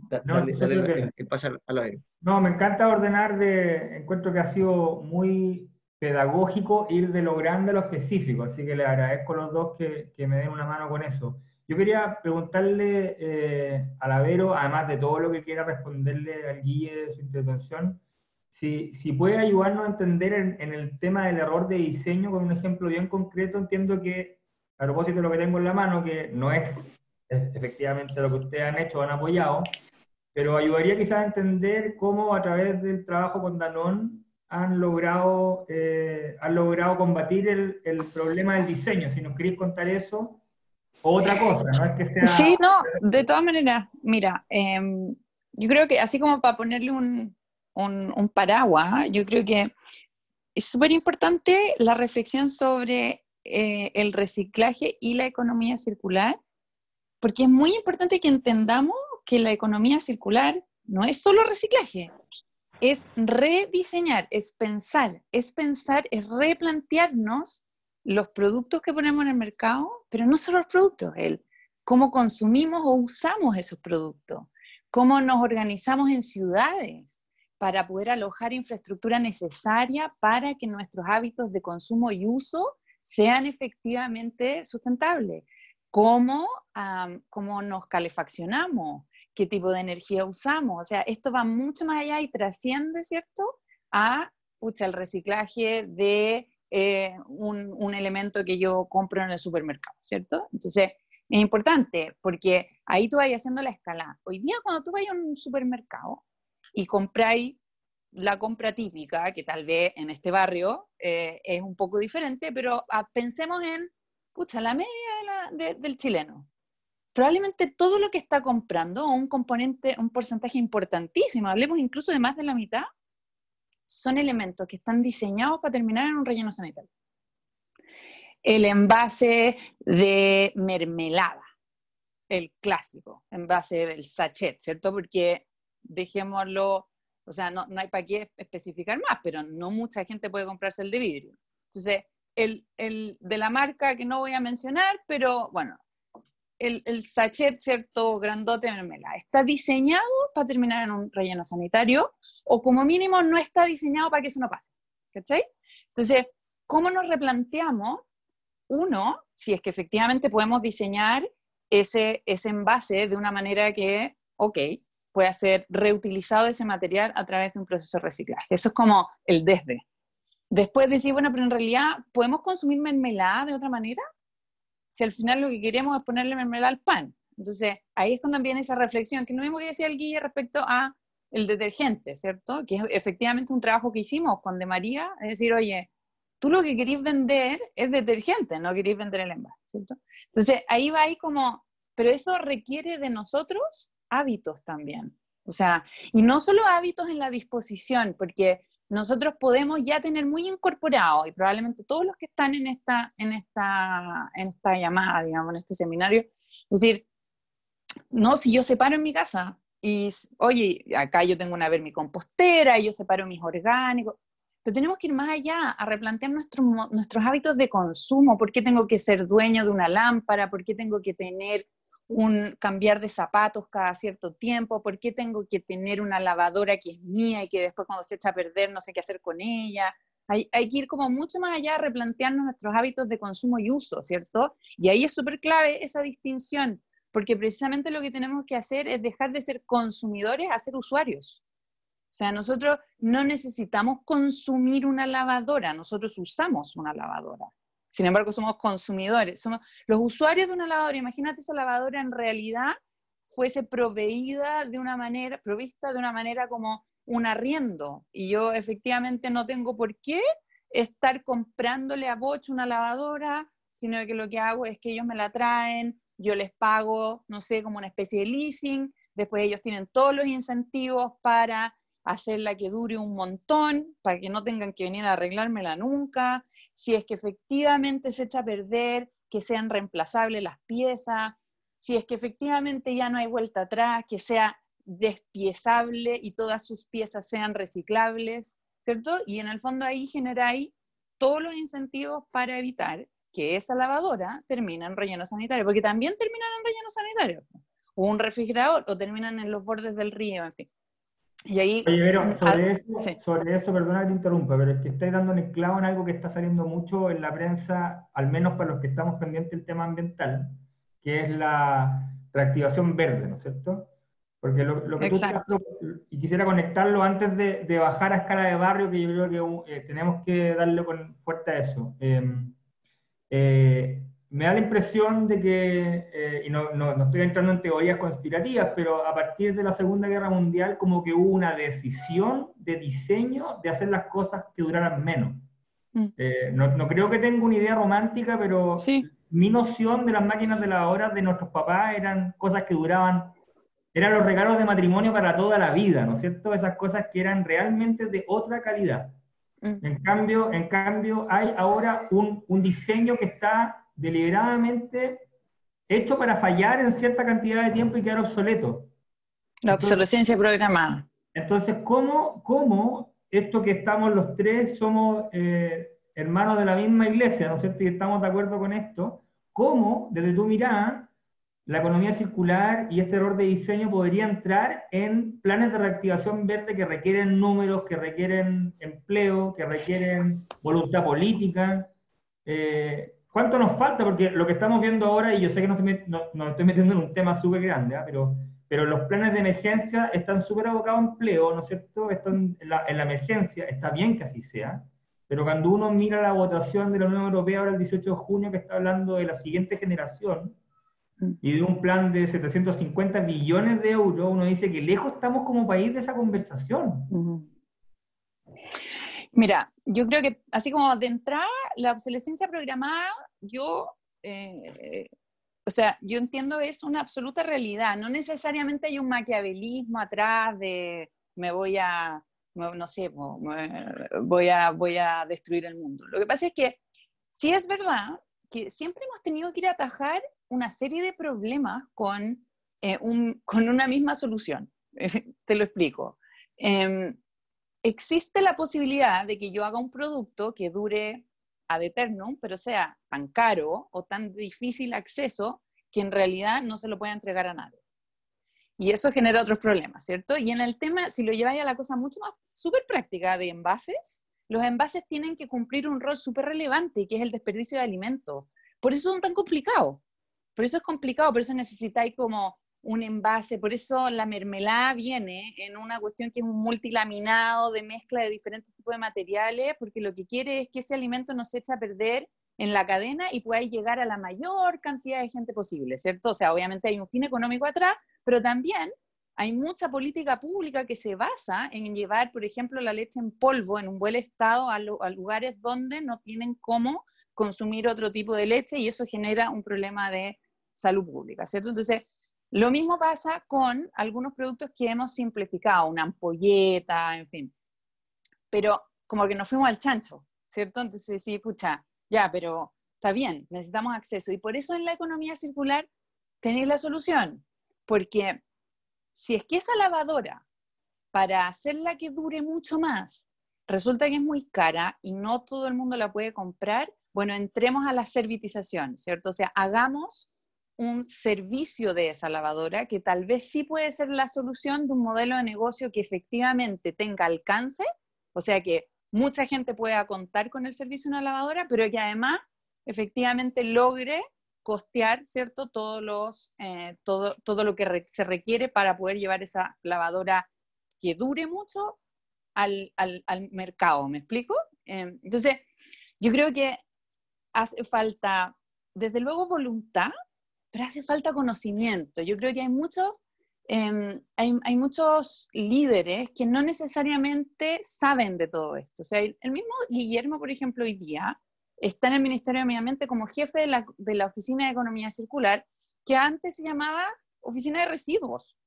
darle el pase a la vez. No, me encanta ordenar encuentro que ha sido muy pedagógico ir de lo grande a lo específico, así que les agradezco a los dos que me den una mano con eso. Yo quería preguntarle a Lavero, además de todo lo que quiera responderle al Guille de su intervención, si puede ayudarnos a entender en el tema del error de diseño con un ejemplo bien concreto. Entiendo que, a propósito de lo que tengo en la mano, que no es efectivamente lo que ustedes han hecho o han apoyado, pero ayudaría quizás a entender cómo a través del trabajo con Danone han logrado combatir el problema del diseño. Si nos queréis contar eso, o otra cosa, no es que sea... Sí, no, de todas maneras, mira, yo creo que así como para ponerle un paraguas, yo creo que es súper importante la reflexión sobre el reciclaje y la economía circular, porque es muy importante que entendamos que la economía circular no es solo reciclaje, es rediseñar, es pensar, es replantearnos los productos que ponemos en el mercado, pero no solo los productos, cómo consumimos o usamos esos productos, cómo nos organizamos en ciudades para poder alojar infraestructura necesaria para que nuestros hábitos de consumo y uso sean efectivamente sustentables, cómo nos calefaccionamos, qué tipo de energía usamos. O sea, esto va mucho más allá y trasciende, ¿cierto?, a el reciclaje de un elemento que yo compro en el supermercado, ¿cierto? Entonces, es importante porque ahí tú vas haciendo la escala. Hoy día cuando tú vas a un supermercado y compráis la compra típica, que tal vez en este barrio es un poco diferente, pero pensemos en, la media del chileno. Probablemente todo lo que está comprando, un porcentaje importantísimo, hablemos incluso de más de la mitad, son elementos que están diseñados para terminar en un relleno sanitario. El envase de mermelada, el clásico, envase del sachet, ¿cierto? Porque dejémoslo, o sea, no hay para qué especificar más, pero no mucha gente puede comprarse el de vidrio. Entonces, el de la marca que no voy a mencionar, pero bueno, el sachet, ¿cierto?, grandote de mermelada, está diseñado para terminar en un relleno sanitario, o como mínimo no está diseñado para que eso no pase, ¿cachai? Entonces, ¿cómo nos replanteamos? Uno, si es que efectivamente podemos diseñar ese envase de una manera que, ok, pueda ser reutilizado ese material a través de un proceso de reciclaje. Eso es como el desde. Después decir, bueno, pero en realidad, ¿podemos consumir mermelada de otra manera? Si al final lo que queremos es ponerle mermelada al pan. Entonces, ahí es cuando viene esa reflexión, que no mismo que decía el Guille respecto a el detergente, ¿cierto? Que es efectivamente un trabajo que hicimos con De María, es decir, oye, tú lo que querís vender es detergente, no querís vender el envase, ¿cierto? Entonces, ahí va ahí como, pero eso requiere de nosotros hábitos también. O sea, y no solo hábitos en la disposición, porque nosotros podemos ya tener muy incorporado, y probablemente todos los que están en esta llamada, digamos, en este seminario, es decir, no, si yo separo en mi casa, y oye, acá yo tengo una vermicompostera, y yo separo mis orgánicos, pero tenemos que ir más allá, a replantear nuestros hábitos de consumo. ¿Por qué tengo que ser dueño de una lámpara? ¿Por qué tengo que tener cambiar de zapatos cada cierto tiempo? ¿Por qué tengo que tener una lavadora que es mía y que después cuando se echa a perder no sé qué hacer con ella? Hay que ir como mucho más allá a replantearnos nuestros hábitos de consumo y uso, ¿cierto? Y ahí es súper clave esa distinción, porque precisamente lo que tenemos que hacer es dejar de ser consumidores a ser usuarios. O sea, nosotros no necesitamos consumir una lavadora, nosotros usamos una lavadora. Sin embargo, somos consumidores, somos los usuarios de una lavadora. Imagínate esa lavadora en realidad fuese provista de una manera como un arriendo. Y yo efectivamente no tengo por qué estar comprándole a Bosch una lavadora, sino que lo que hago es que ellos me la traen, yo les pago, no sé, como una especie de leasing, después ellos tienen todos los incentivos para hacerla que dure un montón, para que no tengan que venir a arreglármela nunca, si es que efectivamente se echa a perder, que sean reemplazables las piezas, si es que efectivamente ya no hay vuelta atrás, que sea despiezable y todas sus piezas sean reciclables, ¿cierto? Y en el fondo ahí generáis todos los incentivos para evitar que esa lavadora termine en relleno sanitario, porque también terminan en relleno sanitario, o un refrigerador, o terminan en los bordes del río, en fin. Y ahí, Oye, Vero, sí. sobre eso, perdona que te interrumpa, pero es que estáis dando en el clavo en algo que está saliendo mucho en la prensa, al menos para los que estamos pendientes del tema ambiental, que es la reactivación verde, ¿no es cierto? Porque lo que tú estás, y quisiera conectarlo antes de bajar a escala de barrio, que yo creo que tenemos que darle fuerte a eso. Me da la impresión de que, y no estoy entrando en teorías conspirativas, pero a partir de la Segunda Guerra Mundial como que hubo una decisión de diseño de hacer las cosas que duraran menos. No creo que tenga una idea romántica, pero sí. Mi noción de las máquinas de lavadoras de nuestros papás eran cosas que duraban, eran los regalos de matrimonio para toda la vida, ¿no es cierto? Esas cosas que eran realmente de otra calidad. En cambio, hay ahora un diseño que está deliberadamente hecho para fallar en cierta cantidad de tiempo y quedar obsoleto. La obsolescencia programada. Entonces, ¿cómo esto que estamos los tres somos hermanos de la misma iglesia, ¿no es cierto? Y estamos de acuerdo con esto, ¿cómo, desde tu mirada, la economía circular y este error de diseño podría entrar en planes de reactivación verde que requieren números, que requieren empleo, que requieren voluntad política? ¿Cuánto nos falta? Porque lo que estamos viendo ahora, y yo sé que nos estoy metiendo en un tema súper grande, pero los planes de emergencia están súper abocados a empleo, ¿no es cierto? Están en la emergencia, está bien que así sea, pero cuando uno mira la votación de la Unión Europea ahora el 18 de junio, que está hablando de la siguiente generación, y de un plan de 750 billones de euros, uno dice que lejos estamos como país de esa conversación. Mira, yo creo que así como de entrada, la obsolescencia programada, yo entiendo es una absoluta realidad, no necesariamente hay un maquiavelismo atrás de voy a destruir el mundo. Lo que pasa es que sí es verdad que siempre hemos tenido que ir a atajar una serie de problemas con una misma solución. Te lo explico. Existe la posibilidad de que yo haga un producto que dure ad eternum, pero sea tan caro o tan difícil acceso que en realidad no se lo pueda entregar a nadie. Y eso genera otros problemas, ¿cierto? Y en el tema, si lo lleváis a la cosa mucho más súper práctica de envases, los envases tienen que cumplir un rol súper relevante, que es el desperdicio de alimentos. Por eso son tan complicados. Por eso es complicado, por eso necesitáis como un envase, por eso la mermelada viene en una cuestión que es un multilaminado de mezcla de diferentes tipos de materiales, porque lo que quiere es que ese alimento no se eche a perder en la cadena y pueda llegar a la mayor cantidad de gente posible, ¿cierto? O sea, obviamente hay un fin económico atrás, pero también hay mucha política pública que se basa en llevar, por ejemplo, la leche en polvo en un buen estado a lugares donde no tienen cómo consumir otro tipo de leche y eso genera un problema de salud pública, ¿cierto? Entonces, lo mismo pasa con algunos productos que hemos simplificado, una ampolleta, en fin. Pero como que nos fuimos al chancho, ¿cierto? Entonces, sí, pucha, ya, pero está bien, necesitamos acceso. Y por eso en la economía circular tenéis la solución. Porque si es que esa lavadora, para hacerla que dure mucho más, resulta que es muy cara y no todo el mundo la puede comprar, bueno, entremos a la servitización, ¿cierto? O sea, hagamos un servicio de esa lavadora que tal vez sí puede ser la solución de un modelo de negocio que efectivamente tenga alcance, o sea que mucha gente pueda contar con el servicio de una lavadora, pero que además efectivamente logre costear, ¿cierto? Todo lo que se requiere para poder llevar esa lavadora que dure mucho al mercado, ¿me explico? Entonces, yo creo que hace falta, desde luego, voluntad, pero hace falta conocimiento. Yo creo que hay muchos líderes que no necesariamente saben de todo esto. O sea, el mismo Guillermo, por ejemplo, hoy día está en el Ministerio de Medio Ambiente como jefe de la Oficina de Economía Circular, que antes se llamaba Oficina de Residuos.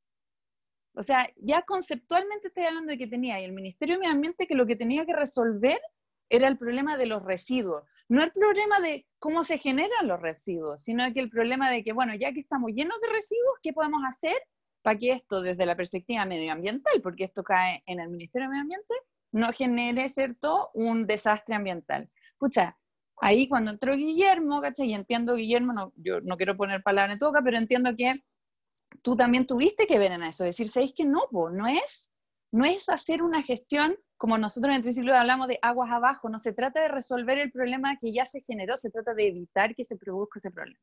O sea, ya conceptualmente estoy hablando de que tenía el Ministerio de Medio Ambiente que lo que tenía que resolver era el problema de los residuos. No el problema de cómo se generan los residuos, sino que el problema de que, bueno, ya que estamos llenos de residuos, ¿qué podemos hacer para que esto, desde la perspectiva medioambiental, porque esto cae en el Ministerio de Medio Ambiente, no genere, ¿cierto?, un desastre ambiental? Pucha, ahí cuando entró Guillermo, ¿cachai? Y entiendo, Guillermo, yo no quiero poner palabras en tu boca, pero entiendo que tú también tuviste que ver en eso, decir, ¿sabéis que no? No es hacer una gestión como nosotros en Triciclo hablamos de aguas abajo, no se trata de resolver el problema que ya se generó, se trata de evitar que se produzca ese problema.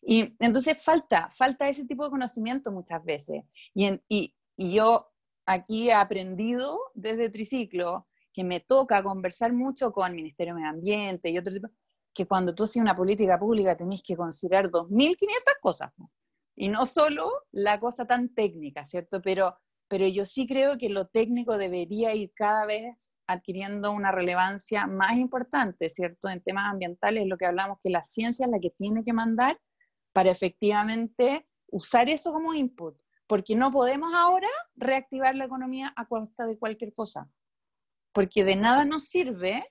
Y entonces falta ese tipo de conocimiento muchas veces. Y yo aquí he aprendido desde Triciclo que me toca conversar mucho con el Ministerio de Medio Ambiente y otro tipo, que cuando tú haces una política pública tenés que considerar 2.500 cosas, ¿no? Y no solo la cosa tan técnica, ¿cierto? Pero yo sí creo que lo técnico debería ir cada vez adquiriendo una relevancia más importante, ¿cierto? En temas ambientales, lo que hablamos, que la ciencia es la que tiene que mandar para efectivamente usar eso como input, porque no podemos ahora reactivar la economía a costa de cualquier cosa, porque de nada nos sirve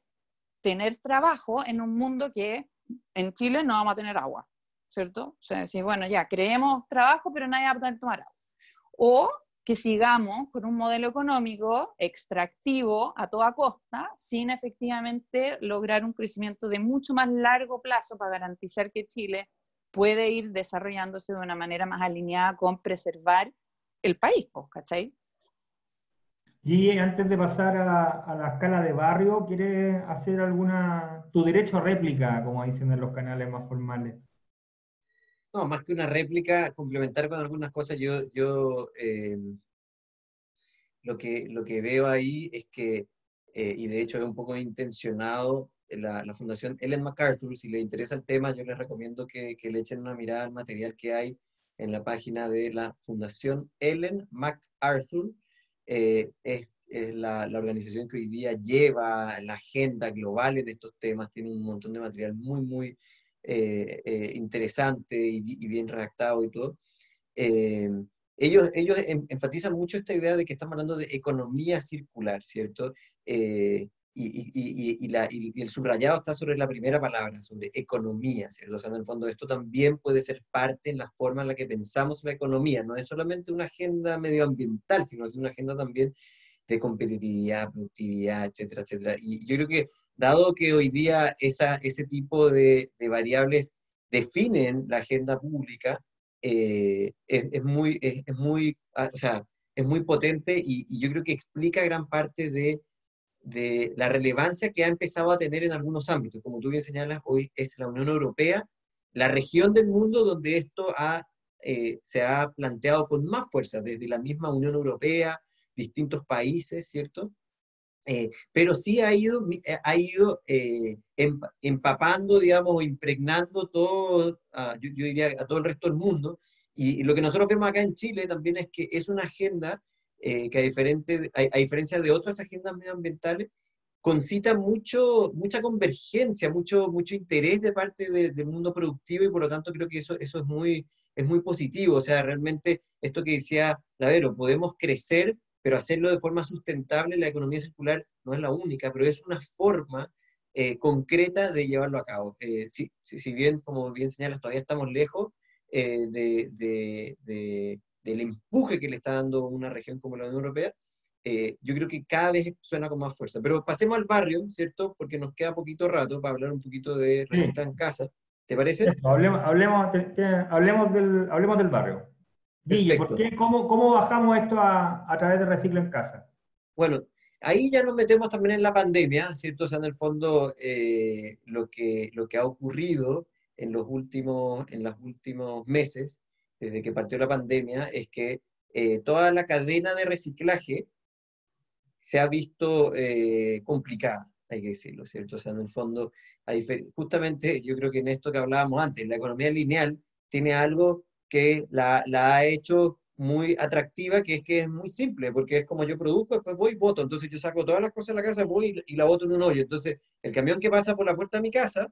tener trabajo en un mundo que en Chile no vamos a tener agua, ¿cierto? O sea, decir, bueno, ya, creemos trabajo, pero nadie va a poder tomar agua. O que sigamos con un modelo económico extractivo a toda costa, sin efectivamente lograr un crecimiento de mucho más largo plazo para garantizar que Chile puede ir desarrollándose de una manera más alineada con preservar el país, ¿cachai? Y antes de pasar a la escala de barrio, ¿quieres hacer tu derecho a réplica, como dicen en los canales más formales? No, más que una réplica, complementar con algunas cosas, yo lo que veo ahí es que, y de hecho es un poco intencionado, la Fundación Ellen MacArthur, si le interesa el tema, yo les recomiendo que le echen una mirada al material que hay en la página de la Fundación Ellen MacArthur. Es la organización que hoy día lleva la agenda global en estos temas, tiene un montón de material muy interesante y bien redactado y todo. Ellos enfatizan mucho esta idea de que estamos hablando de economía circular, ¿cierto? Y el subrayado está sobre la primera palabra, sobre economía, ¿cierto? O sea, en el fondo esto también puede ser parte en la forma en la que pensamos la economía. No es solamente una agenda medioambiental, sino es una agenda también de competitividad, productividad, etcétera, etcétera. Y yo creo que, dado que hoy día ese tipo de variables definen la agenda pública, o sea, es muy potente y yo creo que explica gran parte de de la relevancia que ha empezado a tener en algunos ámbitos. Como tú bien señalas, hoy es la Unión Europea, la región del mundo donde esto se ha planteado con más fuerza, desde la misma Unión Europea, distintos países, ¿cierto? Pero sí ha ido empapando, digamos, o impregnando todo, yo diría, a todo el resto del mundo. Y lo que nosotros vemos acá en Chile también es que es una agenda que a diferencia de otras agendas medioambientales, concita mucha convergencia, mucho interés de parte del mundo productivo, y por lo tanto creo que eso es muy positivo. O sea, realmente esto que decía Lavero, podemos crecer, pero hacerlo de forma sustentable. La economía circular no es la única, pero es una forma concreta de llevarlo a cabo. Si bien, como bien señalas, todavía estamos lejos del empuje que le está dando una región como la Unión Europea, yo creo que cada vez suena con más fuerza. Pero pasemos al barrio, ¿cierto? Porque nos queda poquito rato para hablar un poquito de Recicla en Casa. ¿Te parece? Eso, hablemos del barrio. Guille, Perfecto. ¿cómo bajamos esto a través de Recicla en Casa? Bueno, ahí ya nos metemos también en la pandemia, ¿cierto? O sea, en el fondo, lo que ha ocurrido en los últimos meses, desde que partió la pandemia, es que toda la cadena de reciclaje se ha visto complicada, hay que decirlo, ¿cierto? O sea, en el fondo, justamente yo creo que en esto que hablábamos antes, la economía lineal tiene algo que la ha hecho muy atractiva, que es muy simple, porque es como yo produzco, después voy y voto. Entonces yo saco todas las cosas de la casa, voy y la boto en un hoyo. Entonces el camión que pasa por la puerta de mi casa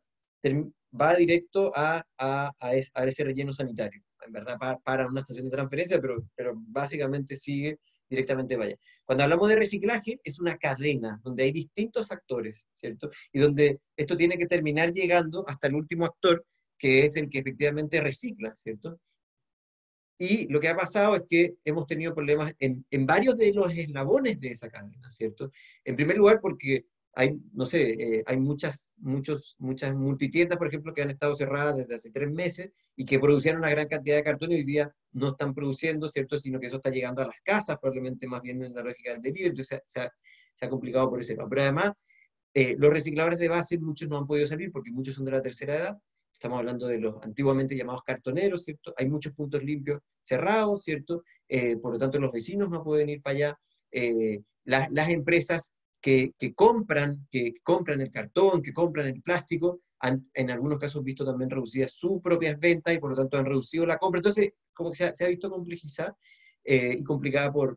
va directo a ese relleno sanitario. En verdad para una estación de transferencia, pero básicamente sigue directamente vaya. Cuando hablamos de reciclaje, es una cadena donde hay distintos actores, ¿cierto? Y donde esto tiene que terminar llegando hasta el último actor, que es el que efectivamente recicla, ¿cierto? Y lo que ha pasado es que hemos tenido problemas en varios de los eslabones de esa cadena, ¿cierto? En primer lugar, porque hay, no sé, hay muchas multitiendas, por ejemplo, que han estado cerradas desde hace 3 meses y que producían una gran cantidad de cartón y hoy día no están produciendo, ¿cierto? Sino que eso está llegando a las casas, probablemente más bien en la lógica del delivery, entonces se ha complicado por ese lado. Pero además, los recicladores de base, muchos no han podido salir porque muchos son de la tercera edad. Estamos hablando de los antiguamente llamados cartoneros, ¿cierto? Hay muchos puntos limpios cerrados, ¿cierto? Por lo tanto, los vecinos no pueden ir para allá. Las empresas que compran el cartón, que compran el plástico, han en algunos casos visto también reducidas sus propias ventas y por lo tanto han reducido la compra. Entonces, como que se ha visto complejizada y complicada por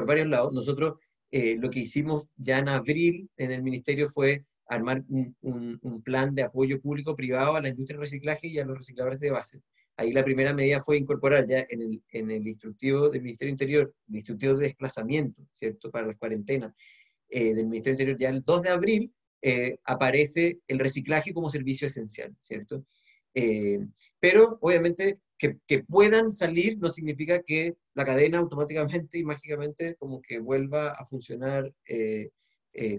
varios lados. Nosotros lo que hicimos ya en abril en el ministerio fue armar un plan de apoyo público-privado a la industria del reciclaje y a los recicladores de base. Ahí la primera medida fue incorporar ya en el instructivo del Ministerio Interior, el instructivo de desplazamiento, ¿cierto?, para las cuarentenas del Ministerio Interior, ya el 2 de abril aparece el reciclaje como servicio esencial, ¿cierto? Pero obviamente que puedan salir no significa que la cadena automáticamente y mágicamente como que vuelva a funcionar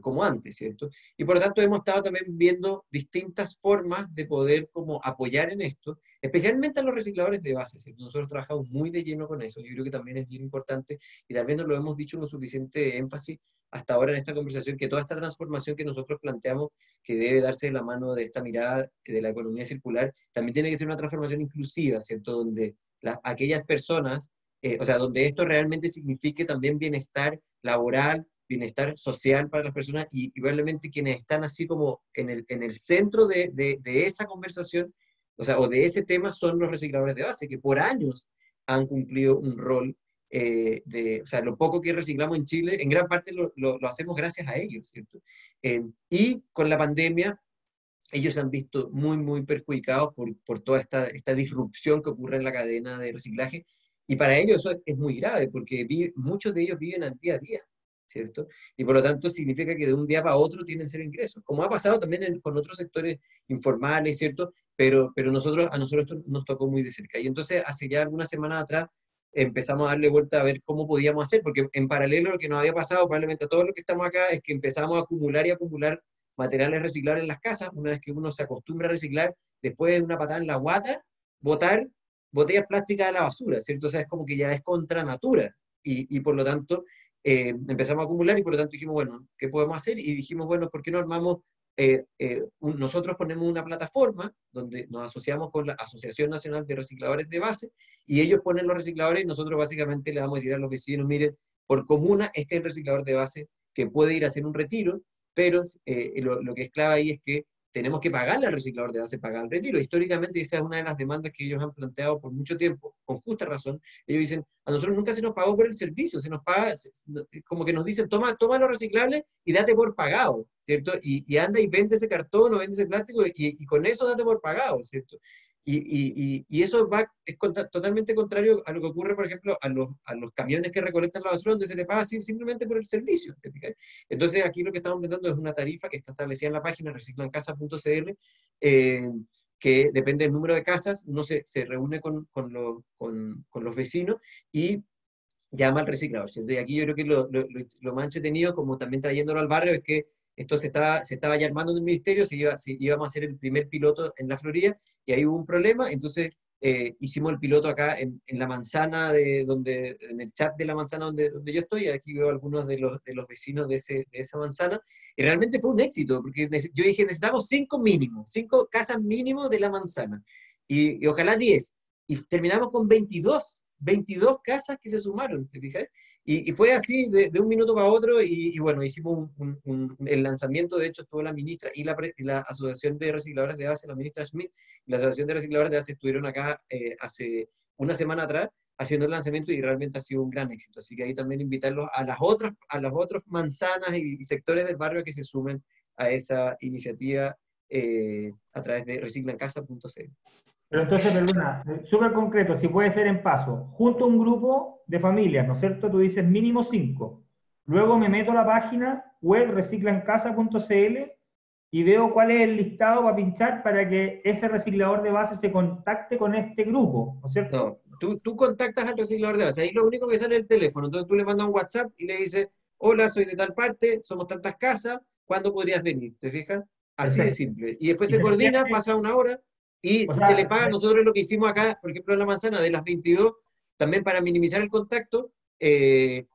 como antes, ¿cierto? Y por lo tanto hemos estado también viendo distintas formas de poder como apoyar en esto, especialmente a los recicladores de base, ¿cierto? Nosotros trabajamos muy de lleno con eso, yo creo que también es bien importante y tal vez no lo hemos dicho con suficiente énfasis hasta ahora en esta conversación, que toda esta transformación que nosotros planteamos, que debe darse de la mano de esta mirada de la economía circular, también tiene que ser una transformación inclusiva, ¿cierto? Donde aquellas personas, o sea, donde esto realmente signifique también bienestar laboral, bienestar social para las personas y probablemente quienes están así como en el centro de esa conversación, o sea, o de ese tema son los recicladores de base, que por años han cumplido un rol o sea, lo poco que reciclamos en Chile, en gran parte lo hacemos gracias a ellos, ¿cierto? Y con la pandemia, ellos se han visto muy, muy perjudicados por toda esta disrupción que ocurre en la cadena de reciclaje, y para ellos eso es muy grave, porque muchos de ellos viven al día a día, ¿cierto? Y por lo tanto significa que de un día para otro tienen cero ingresos, como ha pasado también con otros sectores informales, ¿cierto? Pero a nosotros esto nos tocó muy de cerca. Y entonces, hace ya algunas semanas atrás, empezamos a darle vuelta a ver cómo podíamos hacer, porque en paralelo lo que nos había pasado, probablemente a todos los que estamos acá, es que empezamos a acumular y acumular materiales reciclables en las casas. Una vez que uno se acostumbra a reciclar, después de una patada en la guata, botar botellas plásticas a la basura, ¿cierto? O sea, es como que ya es contra natura, y por lo tanto, empezamos a acumular y por lo tanto dijimos, bueno, ¿qué podemos hacer? Y dijimos, bueno, ¿por qué no armamos, nosotros ponemos una plataforma donde nos asociamos con la Asociación Nacional de Recicladores de Base y ellos ponen los recicladores y nosotros básicamente le vamos a decir a los vecinos, miren, por comuna este es el reciclador de base que puede ir a hacer un retiro, pero lo que es clave ahí es que tenemos que pagarle al reciclador de base, pagar el retiro. Históricamente esa es una de las demandas que ellos han planteado por mucho tiempo, con justa razón. Ellos dicen, a nosotros nunca se nos pagó por el servicio, se nos paga, como que nos dicen, toma los reciclables y date por pagado, ¿cierto? Y anda y vende ese cartón o vende ese plástico y con eso date por pagado, ¿cierto? Y eso totalmente contrario a lo que ocurre, por ejemplo, a los camiones que recolectan la basura, donde se le paga simplemente por el servicio. Entonces, aquí lo que estamos planteando es una tarifa que está establecida en la página reciclancasa.cl, que depende del número de casas, uno se reúne con los vecinos y llama al reciclador, ¿cierto? Y aquí yo creo que lo más entretenido, como también trayéndolo al barrio, es que esto se estaba ya armando en el ministerio, íbamos a hacer el primer piloto en la Florida, y ahí hubo un problema, entonces hicimos el piloto acá en la manzana, en el chat de la manzana donde yo estoy, aquí veo algunos de los vecinos de esa manzana, y realmente fue un éxito, porque yo dije, necesitamos 5 casas mínimo de la manzana, y ojalá 10, y terminamos con 22 casas que se sumaron, ¿te fijas? Y fue así de un minuto para otro, y bueno, hicimos el lanzamiento, de hecho estuvo la ministra y la Asociación de Recicladores de Base, la ministra Schmidt, y la Asociación de Recicladores de Base estuvieron acá hace una semana atrás haciendo el lanzamiento y realmente ha sido un gran éxito. Así que ahí también invitarlos a las otras manzanas y sectores del barrio que se sumen a esa iniciativa a través de reciclancasa.cl. Pero entonces, perdona, súper concreto, si puede ser en paso, junto a un grupo de familias, ¿no es cierto? Tú dices mínimo 5. Luego me meto a la página web reciclancasa.cl y veo cuál es el listado para pinchar para que ese reciclador de base se contacte con este grupo, ¿no es cierto? No, tú contactas al reciclador de base, ahí lo único que sale es el teléfono, entonces tú le mandas un WhatsApp y le dices, hola, soy de tal parte, somos tantas casas, ¿cuándo podrías venir? ¿Te fijas? Así de simple. Y después se coordina, pasa una hora, y se le paga. Nosotros lo que hicimos acá, por ejemplo, en la manzana, de las 22, también para minimizar el contacto, 6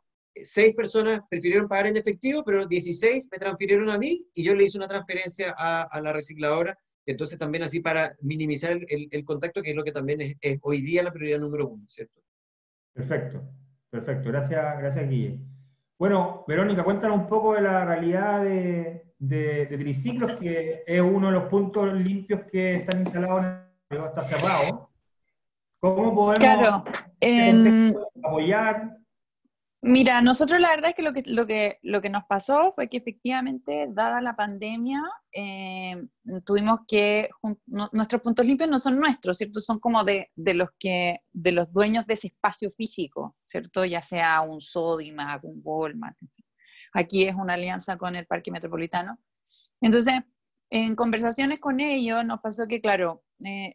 personas prefirieron pagar en efectivo, pero 16 me transfirieron a mí, y yo le hice una transferencia a la recicladora, entonces también así para minimizar el contacto, que es lo que también es hoy día la prioridad número 1, ¿cierto? Perfecto, gracias Guille. Bueno, Verónica, cuéntanos un poco de la realidad de Triciclos, que es uno de los puntos limpios que están instalados en el está cerrado. ¿Cómo podemos apoyar? Mira, nosotros la verdad es que lo que nos pasó fue que efectivamente, dada la pandemia, tuvimos que, nuestros puntos limpios no son nuestros, ¿cierto? Son como de los dueños de ese espacio físico, ¿cierto? Ya sea un Sodimac, un Walmart. Aquí es una alianza con el Parque Metropolitano. Entonces, en conversaciones con ellos nos pasó que, claro,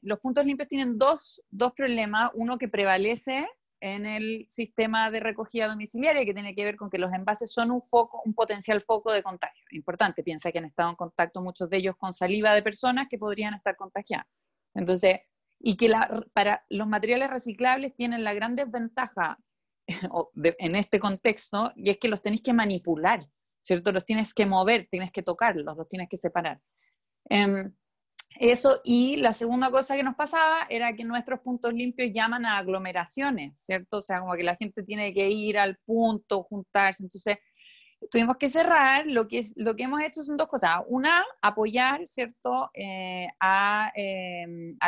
los puntos limpios tienen dos problemas. Uno que prevalece en el sistema de recogida domiciliaria, que tiene que ver con que los envases son un potencial foco de contagio. Importante, piensa que han estado en contacto muchos de ellos con saliva de personas que podrían estar contagiadas. Entonces, y que para los materiales reciclables tienen la gran desventaja en este contexto, y es que los tenéis que manipular, ¿cierto? Los tienes que mover, tienes que tocarlos, los tienes que separar. Eso, y la segunda cosa que nos pasaba era que nuestros puntos limpios llaman a aglomeraciones, ¿cierto? O sea, como que la gente tiene que ir al punto, juntarse. Entonces, tuvimos que cerrar. Lo que hemos hecho son 2 cosas. Una, apoyar, ¿cierto? A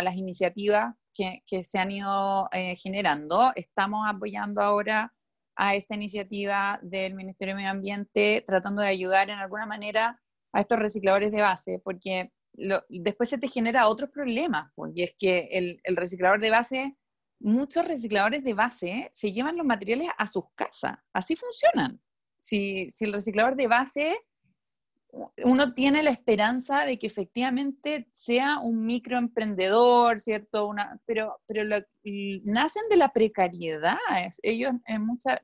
las iniciativas que se han ido generando. Estamos apoyando ahora a esta iniciativa del Ministerio de Medio Ambiente, tratando de ayudar en alguna manera a estos recicladores de base, porque después se te genera otros problemas, y es que el reciclador de base, muchos recicladores de base se llevan los materiales a sus casas, así funcionan. Si el reciclador de base, uno tiene la esperanza de que efectivamente sea un microemprendedor, ¿cierto? Pero nacen de la precariedad. Ellos,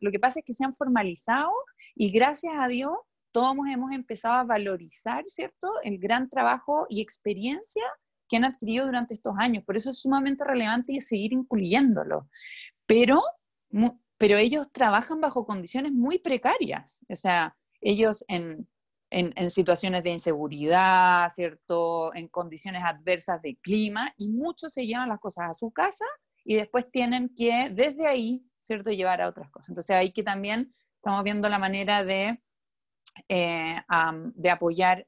lo que pasa es que se han formalizado, y gracias a Dios todos hemos empezado a valorizar, ¿cierto?, el gran trabajo y experiencia que han adquirido durante estos años. Por eso es sumamente relevante seguir incluyéndolo. Pero pero ellos trabajan bajo condiciones muy precarias. O sea, ellos en situaciones de inseguridad, ¿cierto? En condiciones adversas de clima, y muchos se llevan las cosas a su casa y después tienen que, desde ahí, ¿cierto?, llevar a otras cosas. Entonces, ahí que también estamos viendo la manera de apoyar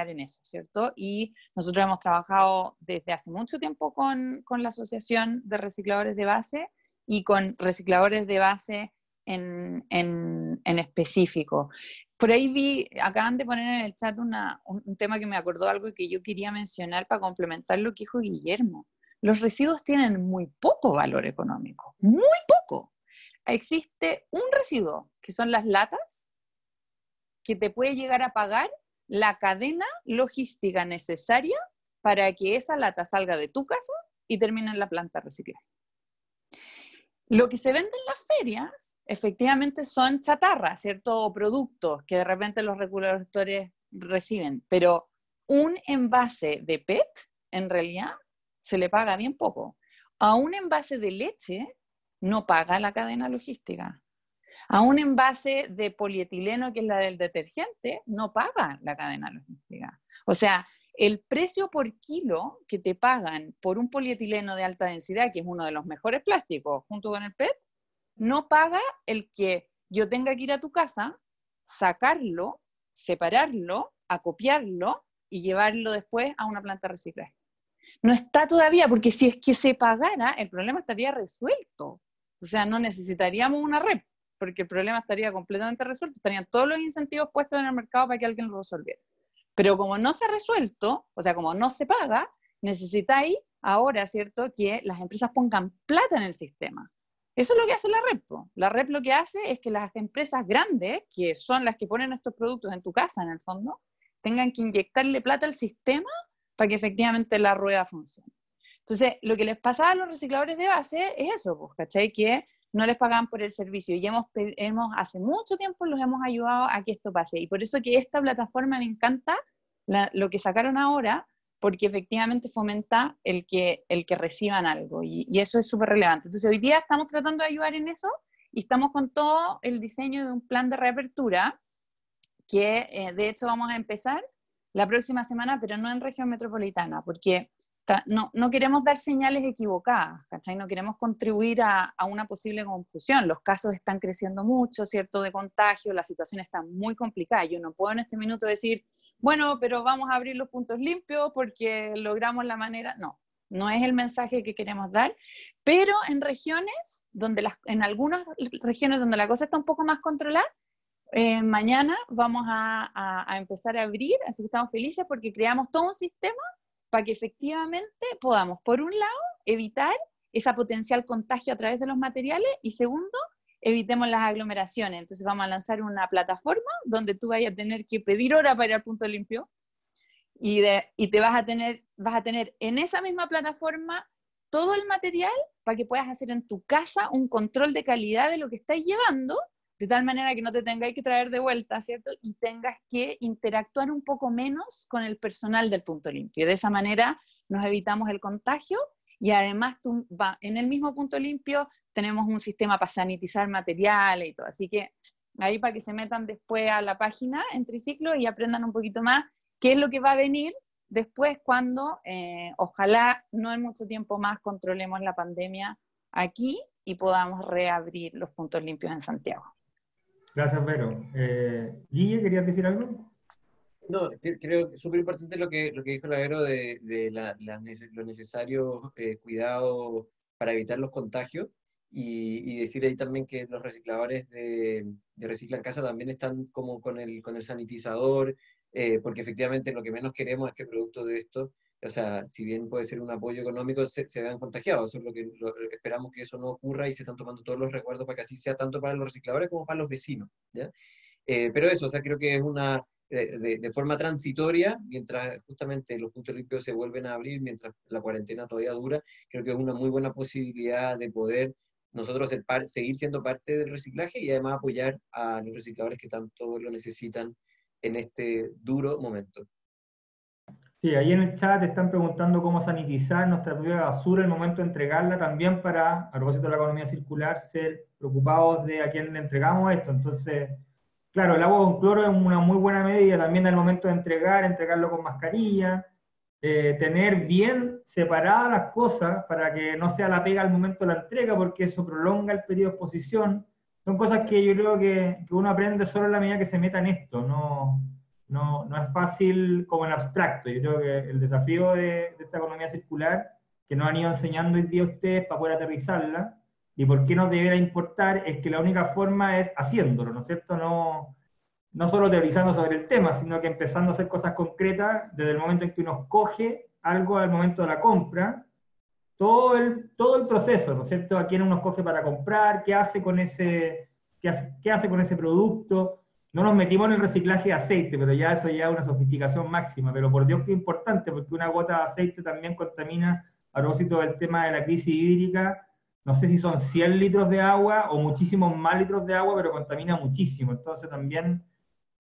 en eso, ¿cierto? Y nosotros hemos trabajado desde hace mucho tiempo con la Asociación de Recicladores de Base y con recicladores de base en específico. Por ahí acaban de poner en el chat un tema que me acordó algo y que yo quería mencionar para complementar lo que dijo Guillermo. Los residuos tienen muy poco valor económico, muy poco. Existe un residuo, que son las latas, que te puede llegar a pagar la cadena logística necesaria para que esa lata salga de tu casa y termine en la planta de reciclaje. Lo que se vende en las ferias, efectivamente, son chatarras, ¿cierto? O productos que de repente los recolectores reciben, pero un envase de PET, en realidad, se le paga bien poco. A un envase de leche no paga la cadena logística. A un envase de polietileno, que es la del detergente, no paga la cadena logística. O sea, el precio por kilo que te pagan por un polietileno de alta densidad, que es uno de los mejores plásticos, junto con el PET, no paga el que yo tenga que ir a tu casa, sacarlo, separarlo, acopiarlo y llevarlo después a una planta de reciclaje. No está todavía, porque si es que se pagara, el problema estaría resuelto. O sea, no necesitaríamos una red, porque el problema estaría completamente resuelto, estarían todos los incentivos puestos en el mercado para que alguien lo resolviera. Pero como no se ha resuelto, o sea, como no se paga, necesitáis ahora, ¿cierto?, que las empresas pongan plata en el sistema. Eso es lo que hace la REP. La REP lo que hace es que las empresas grandes, que son las que ponen estos productos en tu casa, en el fondo, tengan que inyectarle plata al sistema para que efectivamente la rueda funcione. Entonces, lo que les pasaba a los recicladores de base es eso, pues, ¿cachai? Que no les pagaban por el servicio, y hace mucho tiempo los hemos ayudado a que esto pase, y por eso que esta plataforma me encanta, lo que sacaron ahora, porque efectivamente fomenta el que reciban algo, y eso es súper relevante. Entonces hoy día estamos tratando de ayudar en eso, y estamos con todo el diseño de un plan de reapertura, que de hecho vamos a empezar la próxima semana, pero no en región metropolitana, porque no queremos dar señales equivocadas, ¿cachai? No queremos contribuir a una posible confusión. Los casos están creciendo mucho, ¿cierto?, de contagio, la situación está muy complicada. Yo no puedo en este minuto decir, bueno, pero vamos a abrir los puntos limpios porque logramos la manera. No es el mensaje que queremos dar, pero en regiones, en algunas regiones donde la cosa está un poco más controlada, mañana vamos a empezar a abrir, así que estamos felices porque creamos todo un sistema para que efectivamente podamos, por un lado, evitar esa potencial contagio a través de los materiales, y segundo, evitemos las aglomeraciones. Entonces vamos a lanzar una plataforma donde tú vayas a tener que pedir hora para ir al punto limpio, y te vas a tener en esa misma plataforma todo el material para que puedas hacer en tu casa un control de calidad de lo que estás llevando, de tal manera que no te tengáis que traer de vuelta, ¿cierto? Y tengas que interactuar un poco menos con el personal del punto limpio. De esa manera nos evitamos el contagio, y además en el mismo punto limpio tenemos un sistema para sanitizar materiales y todo. Así que ahí para que se metan después a la página en Triciclo y aprendan un poquito más qué es lo que va a venir después cuando, ojalá no en mucho tiempo más, controlemos la pandemia aquí y podamos reabrir los puntos limpios en Santiago. Gracias, Vero. Guille, ¿querías decir algo? No, creo que es súper importante lo que dijo la Vero de lo necesario cuidado para evitar los contagios, y decir ahí también que los recicladores de Recicla en Casa también están como con el sanitizador, porque efectivamente lo que menos queremos es que producto de esto, o sea, si bien puede ser un apoyo económico, se vean contagiados. Eso es lo que esperamos, que eso no ocurra, y se están tomando todos los resguardos para que así sea, tanto para los recicladores como para los vecinos, ¿ya? Pero eso, o sea, creo que es de forma transitoria, mientras justamente los puntos limpios se vuelven a abrir, mientras la cuarentena todavía dura, creo que es una muy buena posibilidad de poder nosotros seguir siendo parte del reciclaje, y además apoyar a los recicladores que tanto lo necesitan en este duro momento. Sí, ahí en el chat están preguntando cómo sanitizar nuestra propia basura en el momento de entregarla, también para, a propósito de la economía circular, ser preocupados de a quién le entregamos esto. Entonces, claro, el agua con cloro es una muy buena medida también al momento de entregarlo con mascarilla, tener bien separadas las cosas para que no sea la pega al momento de la entrega, porque eso prolonga el periodo de exposición. Son cosas que yo creo que uno aprende solo en la medida que se meta en esto, no es fácil como en abstracto. Yo creo que el desafío de esta economía circular, que nos han ido enseñando hoy día ustedes para poder aterrizarla, y por qué nos debiera importar, es que la única forma es haciéndolo, ¿no es cierto? No solo teorizando sobre el tema, sino que empezando a hacer cosas concretas desde el momento en que uno coge algo al momento de la compra, todo el proceso, ¿no es cierto? A quién uno escoge para comprar, qué hace con qué hace con ese producto. No nos metimos en el reciclaje de aceite, pero ya eso ya es una sofisticación máxima, pero por Dios que es importante, porque una gota de aceite también contamina, a propósito del tema de la crisis hídrica, no sé si son 100 litros de agua o muchísimos más litros de agua, pero contamina muchísimo. Entonces también,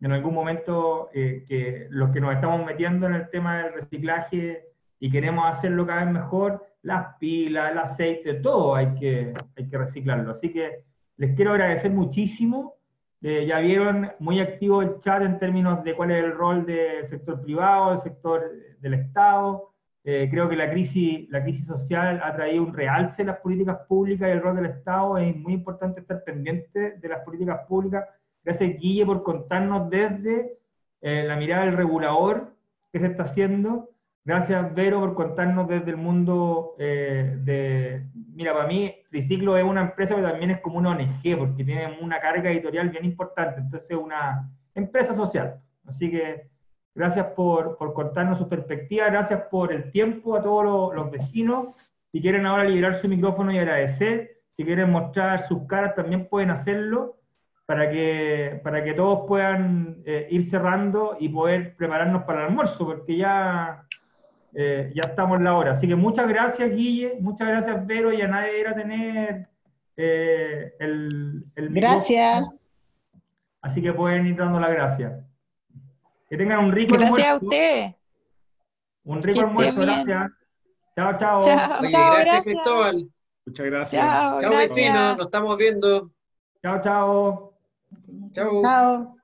en algún momento, que los que nos estamos metiendo en el tema del reciclaje y queremos hacerlo cada vez mejor, las pilas, el aceite, todo hay que reciclarlo. Así que les quiero agradecer muchísimo. Ya vieron muy activo el chat en términos de cuál es el rol del sector privado, del sector del Estado. Creo que la crisis social ha traído un realce en las políticas públicas y el rol del Estado. Es muy importante estar pendiente de las políticas públicas. Gracias, Guille, por contarnos desde la mirada del regulador qué se está haciendo. Gracias, Vero, por contarnos desde el mundo Mira, para mí, Triciclo es una empresa, pero también es como una ONG, porque tiene una carga editorial bien importante. Entonces, es una empresa social. Así que, gracias por contarnos su perspectiva. Gracias por el tiempo a todos los vecinos. Si quieren ahora liberar su micrófono y agradecer, si quieren mostrar sus caras, también pueden hacerlo, para que todos puedan ir cerrando y poder prepararnos para el almuerzo, porque ya estamos en la hora. Así que muchas gracias, Guille, muchas gracias, Vero, y a nadie era tener el Gracias. micrófono. Así que pueden ir dando las gracias. Que tengan un rico Gracias a almuerzo. usted. Un rico Que almuerzo, esté bien. gracias. Chao, chao. Chao. Oye, Chao, gracias, gracias. Cristóbal. Muchas gracias. Chao, Chao, gracias. vecinos, nos estamos viendo. Chao, chao. Chao. Chao.